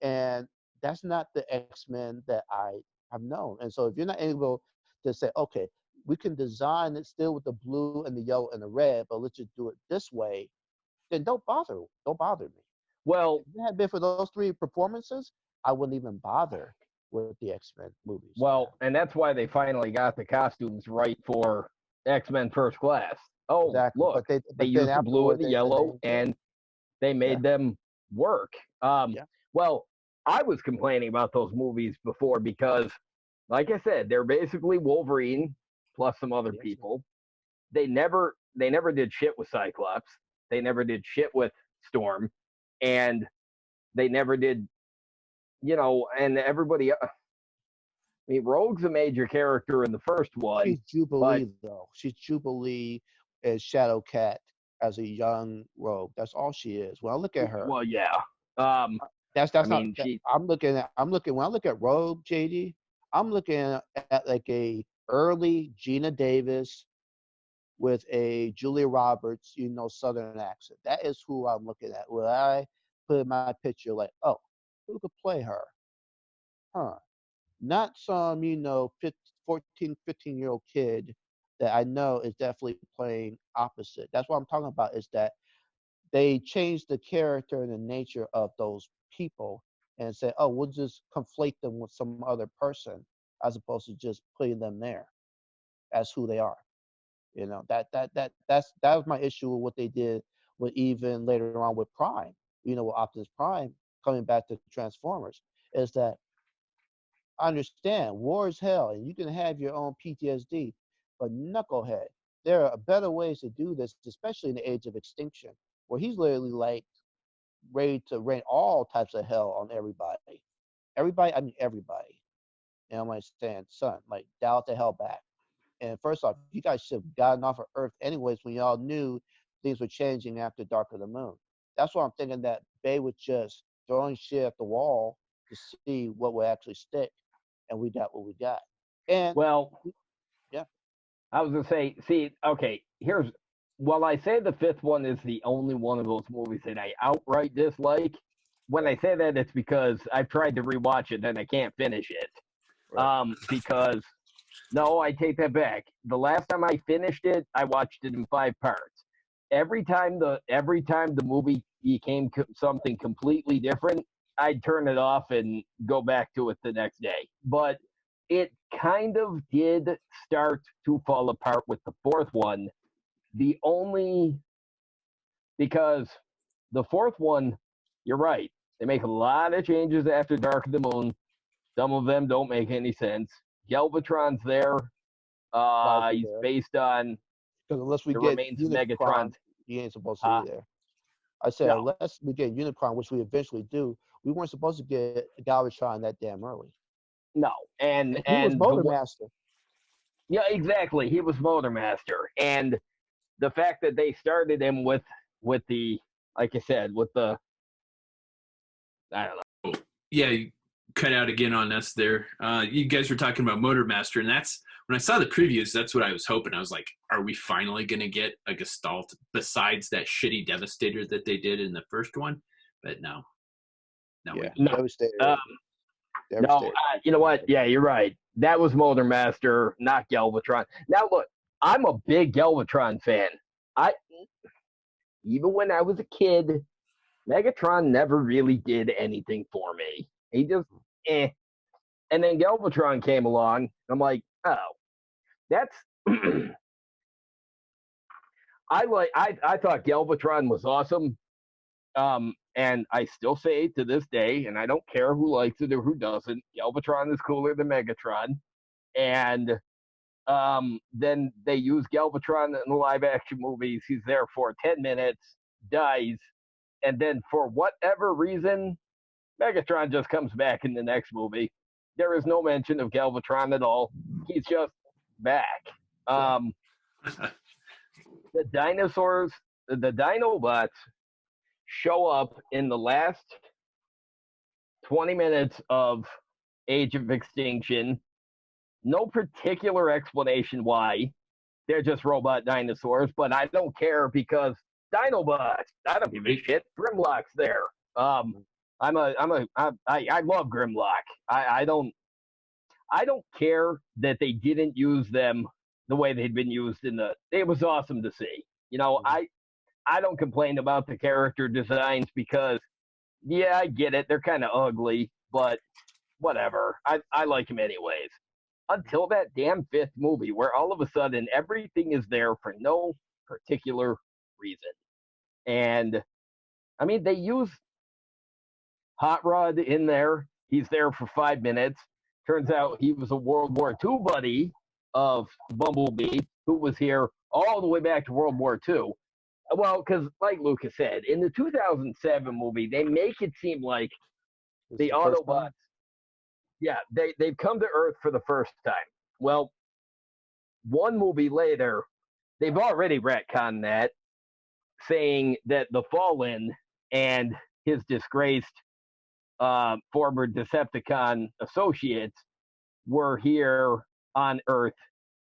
[SPEAKER 3] And that's not the X-Men that I have known. And so if you're not able to say, okay, we can design it still with the blue and the yellow and the red, but let's just do it this way, then don't bother. Don't bother me.
[SPEAKER 2] Well,
[SPEAKER 3] if it had been for those three performances, I wouldn't even bother with the X-Men movies.
[SPEAKER 2] Well, and that's why they finally got the costumes right for X-Men First Class. Oh,
[SPEAKER 3] exactly.
[SPEAKER 2] Look,
[SPEAKER 3] but
[SPEAKER 2] they used the blue and the yellow, and they made them work. Well, I was complaining about those movies before because, like I said, they're basically Wolverine plus some other people. They never did shit with Cyclops. They never did shit with Storm, and they never did, and everybody. I mean, Rogue's a major character in the first one.
[SPEAKER 3] She's Jubilee, though. She's Jubilee as Shadowcat as a young Rogue. That's all she is. When I look at her.
[SPEAKER 2] Well, yeah.
[SPEAKER 3] I'm looking when I look at Rogue, JD, I'm looking at like a early Gina Davis with a Julia Roberts, Southern accent. That is who I'm looking at. When I put in my picture, like, oh, who could play her? Huh. Not some, 14, 15-year-old kid that I know is definitely playing opposite. That's what I'm talking about, is that they changed the character and the nature of those people and say, oh, we'll just conflate them with some other person as opposed to just putting them there as who they are. That was my issue with what they did with even later on with Prime, with Optimus Prime coming back to Transformers, is that I understand war is hell and you can have your own PTSD, but knucklehead, there are better ways to do this, especially in the age of extinction, where he's literally like ready to rain all types of hell on everybody. I mean everybody. And I'm like saying, son, like dial the hell back. And first off, you guys should have gotten off of Earth anyways when y'all knew things were changing after Dark of the Moon. That's why I'm thinking that they was just throwing shit at the wall to see what would actually stick, and we got what we got. And
[SPEAKER 2] Well,
[SPEAKER 3] yeah,
[SPEAKER 2] I was gonna say, see, okay, here's. While I say the fifth one is the only one of those movies that I outright dislike, when I say that, it's because I've tried to rewatch it and I can't finish it.
[SPEAKER 3] right.
[SPEAKER 2] Because no, I take that back. The last time I finished it, I watched it in 5 parts. Every time the movie became something completely different, I'd turn it off and go back to it the next day. But it kind of did start to fall apart with the fourth one. The only because the fourth one, you're right. They make a lot of changes after Dark of the Moon. Some of them don't make any sense. Galvatron's there.
[SPEAKER 3] Why is he
[SPEAKER 2] He's
[SPEAKER 3] there?
[SPEAKER 2] based on
[SPEAKER 3] Because unless we
[SPEAKER 2] the
[SPEAKER 3] get
[SPEAKER 2] remains of
[SPEAKER 3] Unicron,
[SPEAKER 2] Megatron.
[SPEAKER 3] he ain't supposed to be there. I said,
[SPEAKER 2] No.
[SPEAKER 3] unless we get Unicron, which we eventually do, we weren't supposed to get Galvatron that damn early.
[SPEAKER 2] No, and
[SPEAKER 3] He was Motor
[SPEAKER 2] the
[SPEAKER 3] Master.
[SPEAKER 2] yeah, exactly. He was Motormaster, and the fact that they started him with the, like I said, with the, I don't know.
[SPEAKER 1] Yeah, you cut out again on us there. You guys were talking about Motor Master, and that's when I saw the previews. That's what I was hoping. I was like, are we finally going to get a Gestalt besides that shitty Devastator that they did in the first one? But no,
[SPEAKER 3] Yeah,
[SPEAKER 2] No.
[SPEAKER 3] Devastator.
[SPEAKER 2] No,
[SPEAKER 3] Devastator.
[SPEAKER 2] you know what? Yeah, you're right. That was Motormaster, not Galvatron. Now look, I'm a big Galvatron fan. Even when I was a kid, Megatron never really did anything for me. He just eh. And then Galvatron came along. I'm like, oh, that's I thought Galvatron was awesome. And I still say to this day, and I don't care who likes it or who doesn't, Galvatron is cooler than Megatron. And then they use Galvatron in the live action movies. He's there for 10 minutes, dies, and then for whatever reason, Megatron just comes back in the next movie. There is no mention of Galvatron at all. He's just back. The dinosaurs, the Dinobots show up in the last 20 minutes of Age of Extinction. No particular explanation why. They're just robot dinosaurs, but I don't care because Dinobots. I don't give a shit. Grimlock's there. I love Grimlock. I don't care that they didn't use them the way they'd been used it was awesome to see. You know, I don't complain about the character designs because yeah, I get it. They're kind of ugly, but whatever. I like them anyways. Until that damn fifth movie where all of a sudden everything is there for no particular reason. And I mean, they use Hot Rod in there. He's there for 5 minutes. Turns out he was a World War II buddy of Bumblebee, who was here all the way back to World War II. Well, because like Lucas said, in the 2007 movie, they make it seem like the Autobots, yeah, they've come to Earth for the first time. Well, one movie later, they've already retconned that, saying that the Fallen and his disgraced former Decepticon associates were here on Earth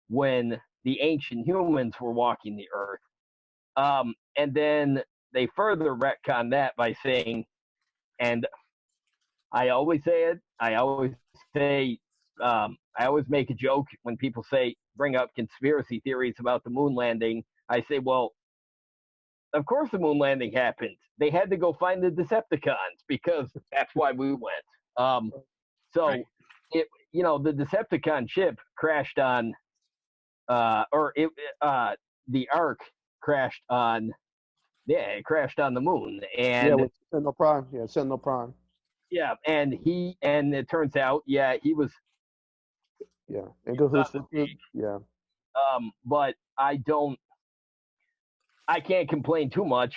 [SPEAKER 2] when the ancient humans were walking the Earth. And then they further retcon that by saying, and I always say it, I always make a joke when people bring up conspiracy theories about the moon landing. I say, well, of course the moon landing happened. They had to go find the Decepticons because that's why we went. Right. The Decepticon ship crashed on, the Ark crashed on, it crashed on the moon. And
[SPEAKER 3] yeah, with Sentinel Prime. Yeah, Sentinel Prime.
[SPEAKER 2] Yeah, and it turns out, he was.
[SPEAKER 3] Yeah, yeah.
[SPEAKER 2] But I can't complain too much.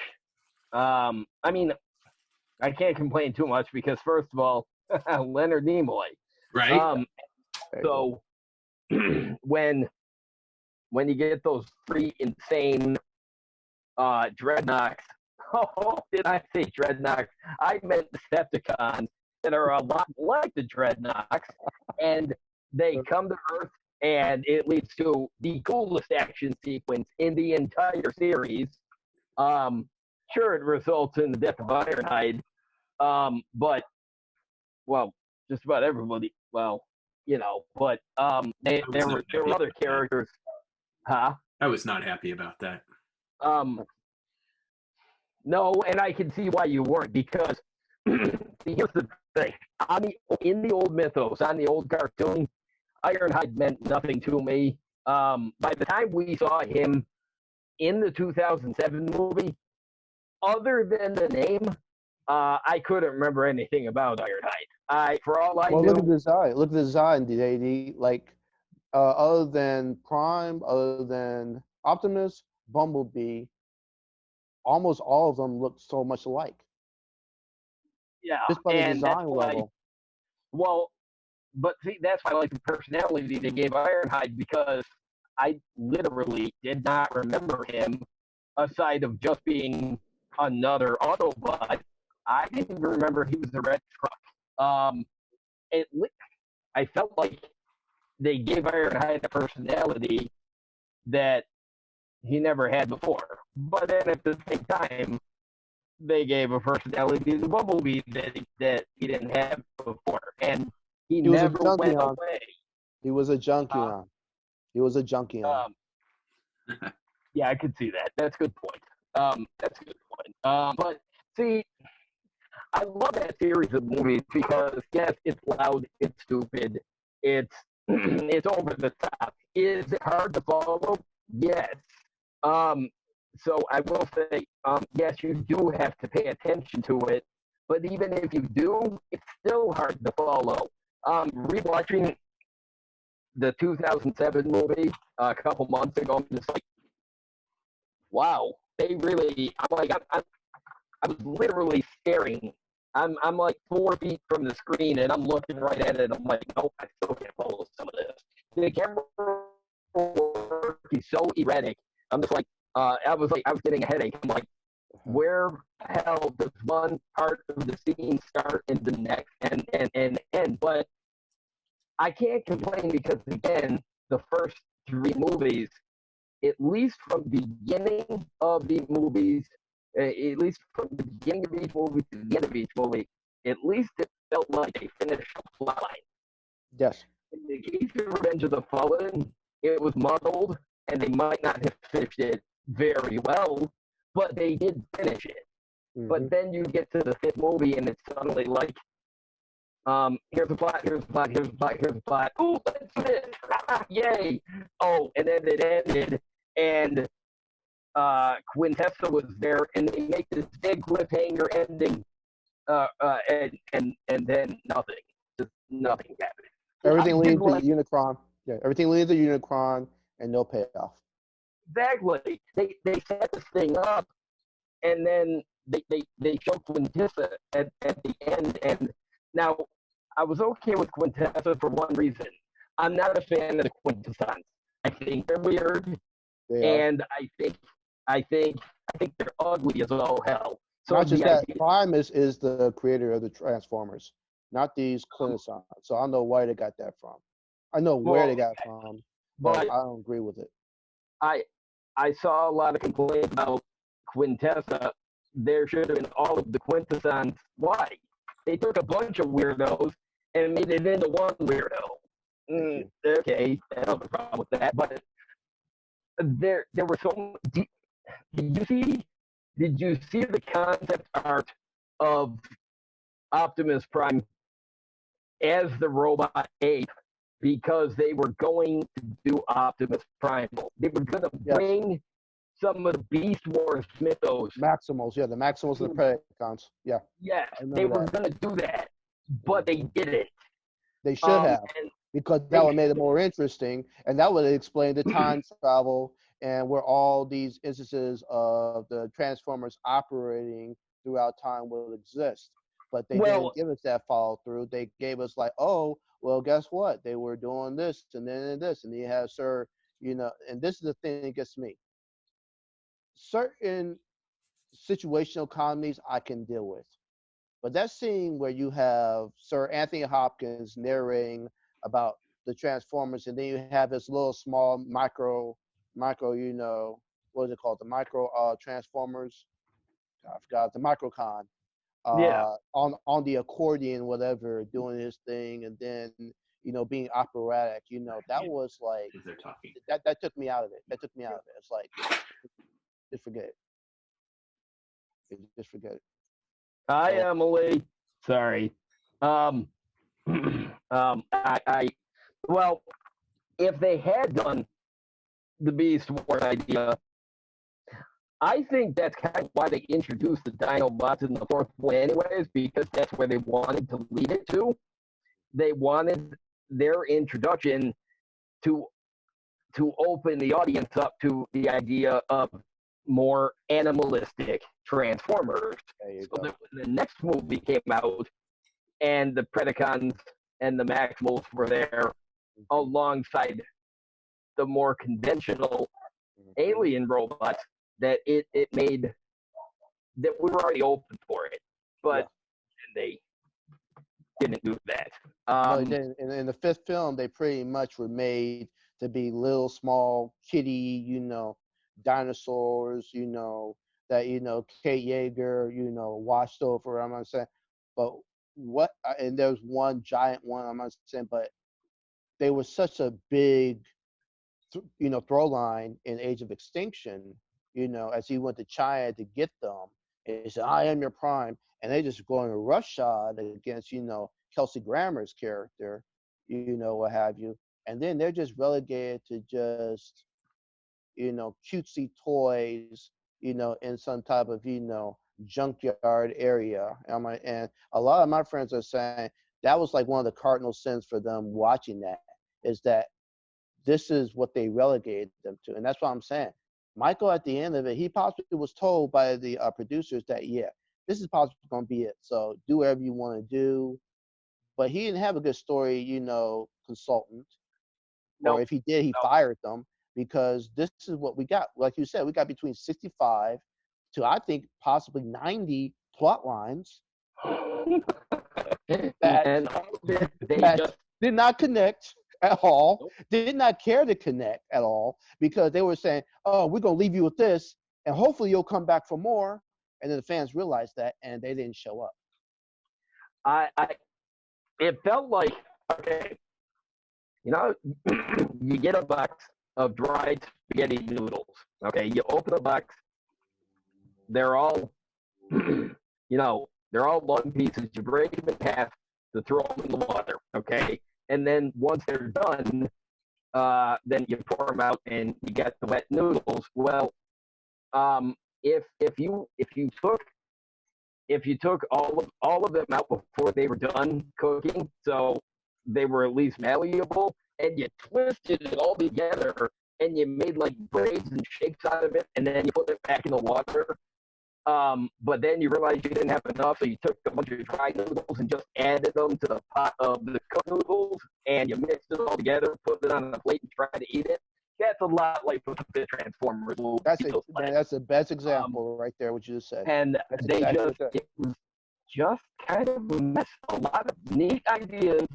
[SPEAKER 2] I mean, I can't complain too much because first of all, Leonard Nimoy.
[SPEAKER 1] Right.
[SPEAKER 2] So when you get those three insane dreadnoughts Oh, did I say Dreadnoks? I meant Decepticons that are a lot like the Dreadnoks, and they come to Earth, and it leads to the coolest action sequence in the entire series. Um, sure, it results in the death of Ironhide, but well, just about everybody. Well, but there were other characters, huh?
[SPEAKER 1] I was not happy about that.
[SPEAKER 2] Um, no, and I can see why you weren't because here's the thing: in the old mythos, on the old cartoon, Ironhide meant nothing to me. By the time we saw him in the 2007 movie, other than the name, I couldn't remember anything about Ironhide. For all I
[SPEAKER 3] Well,
[SPEAKER 2] knew,
[SPEAKER 3] look at the design. Look at the design, DAD. Like, other than Prime, other than Optimus, Bumblebee, almost all of them look so much alike,
[SPEAKER 2] yeah,
[SPEAKER 3] just by the
[SPEAKER 2] and that's
[SPEAKER 3] design
[SPEAKER 2] why.
[SPEAKER 3] level.
[SPEAKER 2] Well, but see, that's why I like the personality they gave Ironhide because I literally did not remember him aside of just being another Autobot. I didn't even remember he was a red truck. It, I felt like they gave Ironhide a personality that he never had before. But then at the same time, they gave a personality to Bumblebee that he didn't have before. And he
[SPEAKER 3] He was a
[SPEAKER 2] never went
[SPEAKER 3] Junkion.
[SPEAKER 2] away.
[SPEAKER 3] He was a Junkion. He was a Junkion.
[SPEAKER 2] Um, yeah, I could see that. That's a good point. That's a good point. But see, I love that series of movies because yes, it's loud, it's stupid, it's it's over the top. Is it hard to follow? Yes. Um, so I will say, yes, you do have to pay attention to it, but even if you do, it's still hard to follow. Rewatching the 2007 movie a couple months ago, I'm just like, wow, they really. I'm like, I was literally staring. I'm like 4 feet from the screen and I'm looking right at it. I'm like, nope, I still can't follow some of this. The camera work is so erratic. I'm just like, I was getting a headache. I'm like, where the hell does one part of the scene start and the next and end? But I can't complain because again, the first 3 movies, at least from the beginning of the movies, at least from the beginning of each movie to the end of each movie, at least it felt like they finished a plot line.
[SPEAKER 3] Yes.
[SPEAKER 2] In the case of Revenge of the Fallen, it was muddled, and they might not have finished it very well, but they did finish it.
[SPEAKER 3] Mm-hmm.
[SPEAKER 2] But then you get to the 5th movie, and it's suddenly like, here's the plot, here's the plot, here's the plot, here's the plot. Oh, let's do this! Yay! Oh, and then it ended, and Quintessa was there, and they make this big cliffhanger ending, and then nothing, just nothing happened.
[SPEAKER 3] Everything leads to Unicron. Yeah, everything leads to Unicron, and no payoff.
[SPEAKER 2] Exactly. They set this thing up, and then they show Quintessa at the end. And now, I was okay with Quintessa for one reason. I'm not a fan of the Quintessons. I think they're weird, and I think they're ugly as all hell. So
[SPEAKER 3] not just that, Prime is the creator of the Transformers, not these Quintessons. So I don't know where they got that from. I know where they got it from, but I don't agree with it.
[SPEAKER 2] I saw a lot of complaints about Quintessa. There should have been all of the Quintessons. Why? They took a bunch of weirdos and made it into one weirdo. Okay, I don't have a problem with that, but there were so. Did you see the concept art of Optimus Prime as the robot ape because they were going to do Optimus Primal? They were going to bring some of the Beast Wars mythos.
[SPEAKER 3] Maximals, yeah, the Maximals and the Predacons, yeah.
[SPEAKER 2] Yes, they were going to do that, but they didn't.
[SPEAKER 3] They should have, because that would make it more interesting, and that would explain the time travel and where all these instances of the Transformers operating throughout time will exist. But they didn't give us that follow through. They gave us like, oh, well, guess what? They were doing this and then this, and you have and this is the thing that gets me. Certain situational comedies I can deal with. But that scene where you have Sir Anthony Hopkins narrating about the Transformers, and then you have this little small micro, what is it called? The micro Transformers. I forgot the microcon.
[SPEAKER 2] Yeah.
[SPEAKER 3] On the accordion, whatever, doing his thing, and then being operatic. That was like
[SPEAKER 1] As they're talking.
[SPEAKER 3] that took me out of it. That took me out of it. It's like just forget it. Just forget it.
[SPEAKER 2] Hi,
[SPEAKER 3] So
[SPEAKER 2] Emily. Sorry. Um, I, well, if they had done the Beast Wars idea, I think that's kind of why they introduced the Dinobots in the fourth one, anyways, because that's where they wanted to lead it to. They wanted their introduction to open the audience up to the idea of more animalistic Transformers. So that when the next movie came out and the Predacons and the Maximals were there alongside the more conventional alien robots, that it made that we were already open for it, but they didn't do that.
[SPEAKER 3] But then in the fifth film, they pretty much were made to be little small kitty, dinosaurs, that Kate Yeager, watched over. I'm not saying, but and there's one giant one. I'm not saying, but they were such a big, throw line in Age of Extinction. As he went to China to get them, and he said, "I am your prime," and they just going roughshod against, Kelsey Grammer's character, what have you, and then they're just relegated to just, cutesy toys, in some type of, junkyard area. And a lot of my friends are saying that was like one of the cardinal sins for them watching that, is that this is what they relegated them to. And that's what I'm saying. Michael, at the end of it, he possibly was told by the producers that, this is possibly going to be it. So do whatever you want to do. But he didn't have a good story, consultant.
[SPEAKER 2] Nope.
[SPEAKER 3] Or if he did, he fired them, because this is what we got. Like you said, we got between 65 to, I think, possibly 90 plot lines that did not connect at all. Nope. Did not care to connect at all, because they were saying, "Oh, we're gonna leave you with this, and hopefully you'll come back for more." And then the fans realized that, and they didn't show up.
[SPEAKER 2] It felt like, okay, you get a box of dried spaghetti noodles. Okay, you open the box, they're all, they're all long pieces. You break them in half to throw them in the water. Okay, and then once they're done, then you pour them out and you get the wet noodles. Well, if you took all of them out before they were done cooking, so they were at least malleable, and you twisted it all together, and you made like braids and shapes out of it, and then you put it back in the water. But then you realized you didn't have enough, so you took a bunch of dry noodles and just added them to the pot of the cooked noodles, and you mixed it all together, put it on a plate, and tried to eat it. That's a lot like what the Transformers movie.
[SPEAKER 3] That's the best example right there, what you just said.
[SPEAKER 2] And it was just kind of a mess. A lot of neat ideas.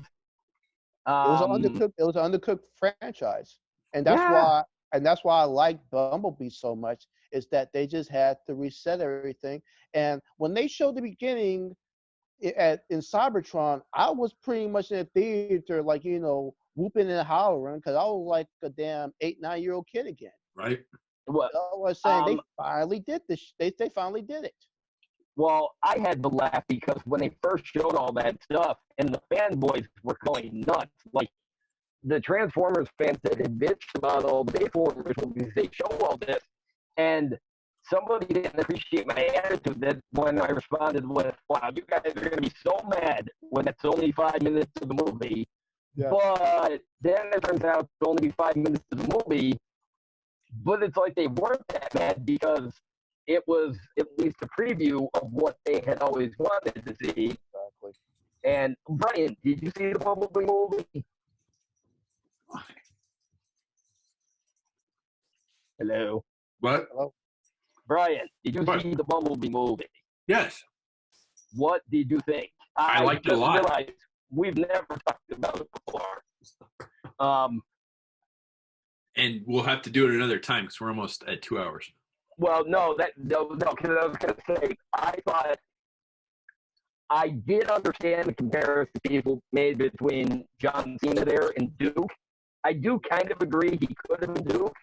[SPEAKER 3] It was an undercooked franchise, and that's why I like Bumblebee so much, is that they just had to reset everything. And when they showed the beginning in Cybertron, I was pretty much in the theater, like, whooping and hollering, because I was like a damn 8-9-year-old kid again.
[SPEAKER 1] Right.
[SPEAKER 2] Well,
[SPEAKER 3] I was saying they finally did this. They finally did it.
[SPEAKER 2] Well, I had to laugh because when they first showed all that stuff, and the fanboys were going nuts, like the Transformers fans that had bitched about all the Transformers movies, they show all this, and somebody didn't appreciate my attitude that when I responded with, "Wow, you guys are going to be so mad when it's only 5 minutes of the movie." Yeah. But then it turns out to only be 5 minutes of the movie. But it's like they weren't that mad, because it was at least a preview of what they had always wanted to see.
[SPEAKER 3] Exactly.
[SPEAKER 2] And Brian, did you see the Bumblebee movie? Hello.
[SPEAKER 1] What?
[SPEAKER 3] Hello?
[SPEAKER 2] Brian, did you
[SPEAKER 1] What?
[SPEAKER 2] see the Bumblebee movie?
[SPEAKER 1] Yes.
[SPEAKER 2] What did you think?
[SPEAKER 1] I liked it a lot.
[SPEAKER 2] Realized we've never talked about it before.
[SPEAKER 1] And we'll have to do it another time because we're almost at 2 hours.
[SPEAKER 2] Well, no, because I was going to say, I thought I did understand the comparison people made between John Cena there and Duke. I do kind of agree he could have been Duke,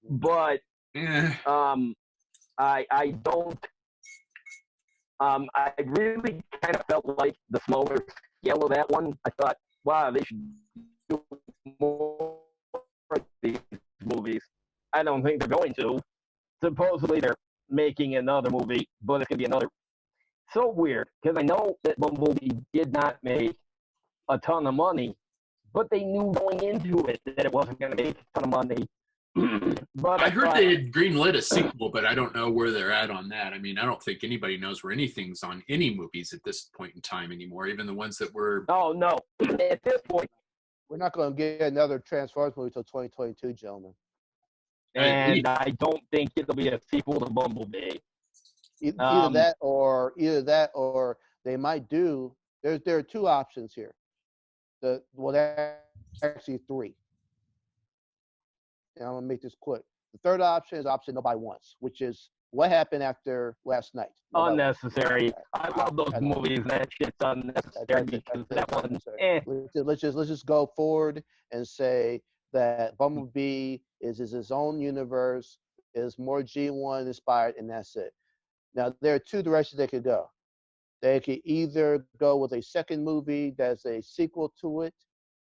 [SPEAKER 2] but I don't. I really kind of felt like the smaller scale of that one. I thought, wow, they should do more of these movies. I don't think they're going to. Supposedly they're making another movie, but it's going to be another. So weird, because I know that Bumblebee did not make a ton of money, but they knew going into it that it wasn't going to make a ton of money. But
[SPEAKER 1] I heard they had greenlit a sequel, but I don't know where they're at on that. I mean, I don't think anybody knows where anything's on any movies at this point in time anymore, even the ones that were...
[SPEAKER 2] Oh, no. At this point.
[SPEAKER 3] We're not going to get another Transformers movie until 2022, gentlemen.
[SPEAKER 2] And I don't think it'll be a sequel to Bumblebee.
[SPEAKER 3] Either that or they might do. There are two options here. Actually three. And I'm gonna make this quick. The third option is option nobody wants, which is what happened after last night.
[SPEAKER 2] Unnecessary. I love those movies. That shit's unnecessary because that one.
[SPEAKER 3] Let's just go forward and say that Bumblebee is his own universe, is more G1 inspired, and that's it. Now, there are two directions they could go. They could either go with a second movie that's a sequel to it,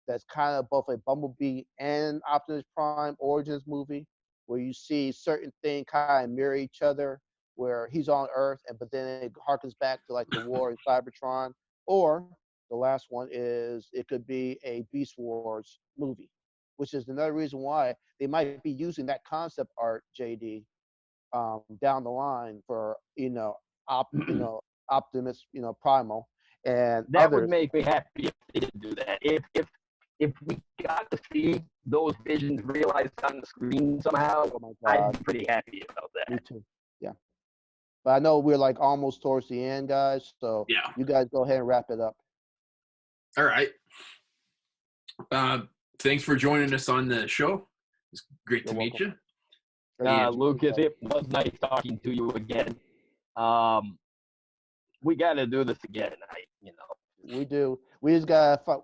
[SPEAKER 3] that's kind of both a Bumblebee and Optimus Prime origins movie, where you see certain things kind of mirror each other, where he's on Earth, but then it harkens back to like the war in Cybertron. Or the last one is it could be a Beast Wars movie, which is another reason why they might be using that concept art, JD, down the line for Optimus, Primal, and
[SPEAKER 2] that
[SPEAKER 3] others.
[SPEAKER 2] Would make me happy if they didn't do that. If we got to see those visions realized on the screen somehow, I'd be pretty happy about that.
[SPEAKER 3] Me too. Yeah. But I know we're like almost towards the end, guys. So
[SPEAKER 1] yeah,
[SPEAKER 3] you guys go ahead and wrap it up.
[SPEAKER 1] All right. Thanks for joining us on the show. It's great to meet you.
[SPEAKER 2] Lucas, it was nice talking to you again. We got to do this again.
[SPEAKER 3] We do. We just got. I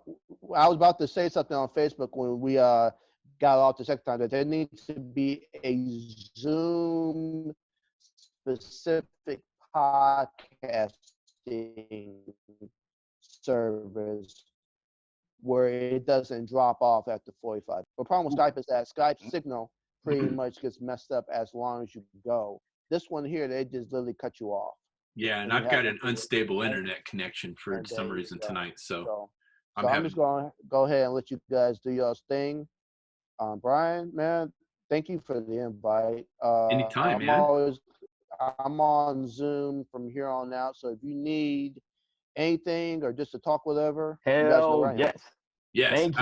[SPEAKER 3] was about to say something on Facebook when we got off the second time that there needs to be a Zoom specific podcasting service where it doesn't drop off after 45. The problem with Skype is that Skype signal pretty much gets messed up as long as you go. This one here, they just literally cut you off.
[SPEAKER 1] Yeah, and I've got an unstable internet connection for some reason tonight, so
[SPEAKER 3] I'm just going to go ahead and let you guys do your thing. Brian, man, thank you for the invite.
[SPEAKER 1] Anytime, man.
[SPEAKER 3] I'm on Zoom from here on out, so if you need anything or just to talk whatever,
[SPEAKER 2] hell
[SPEAKER 3] you guys know where I am.
[SPEAKER 1] Yes,
[SPEAKER 2] thank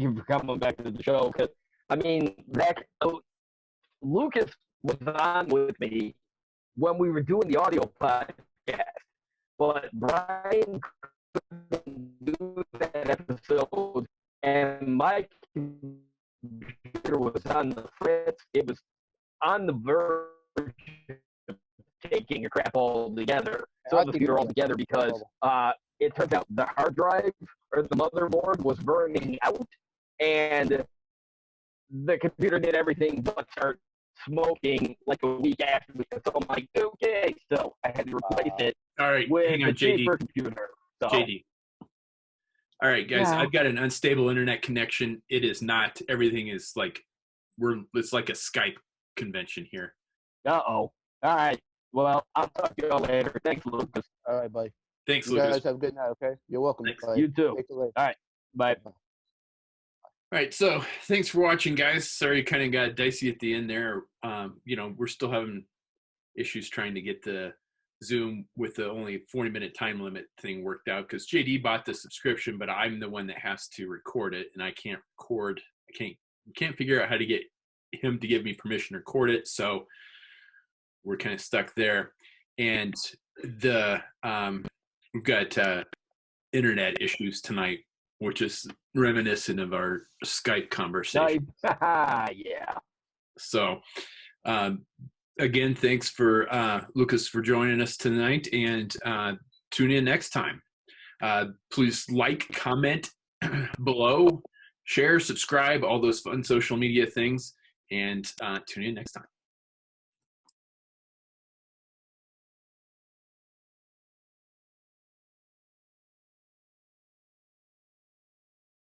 [SPEAKER 2] you for coming back to the show. Because Lucas was on with me when we were doing the audio podcast, but Brian couldn't do that episode, and my computer was on the fritz. It was on the verge of taking a crap altogether. So the computer altogether because it turns out the hard drive or the motherboard was burning out, and the computer did everything but start smoking like a week after. So I'm like, okay, so I had to replace it.
[SPEAKER 1] All right,
[SPEAKER 2] with
[SPEAKER 1] hang on,
[SPEAKER 2] a cheaper computer. So.
[SPEAKER 1] JD. All right, guys, I've got an unstable internet connection. It is not. Everything is like it's like a Skype convention here.
[SPEAKER 2] All right. Well, I'll talk to you all later. Thanks, Lucas.
[SPEAKER 3] All right, buddy.
[SPEAKER 1] Thanks,
[SPEAKER 3] Lucas. You
[SPEAKER 1] Lucas.
[SPEAKER 3] guys have a good night, okay? You're welcome.
[SPEAKER 2] You too. All right. Bye.
[SPEAKER 1] All right, so thanks for watching, guys. Sorry, kind of got dicey at the end there. We're still having issues trying to get the Zoom with the only 40-minute time limit thing worked out because JD bought the subscription, but I'm the one that has to record it, and I can't record. I can't figure out how to get him to give me permission to record it. So we're kind of stuck there. And we've got internet issues tonight, which is reminiscent of our Skype conversation.
[SPEAKER 2] Yeah.
[SPEAKER 1] So, again, thanks for Lucas for joining us tonight, and tune in next time. Please like, comment below, share, subscribe, all those fun social media things, and tune in next time.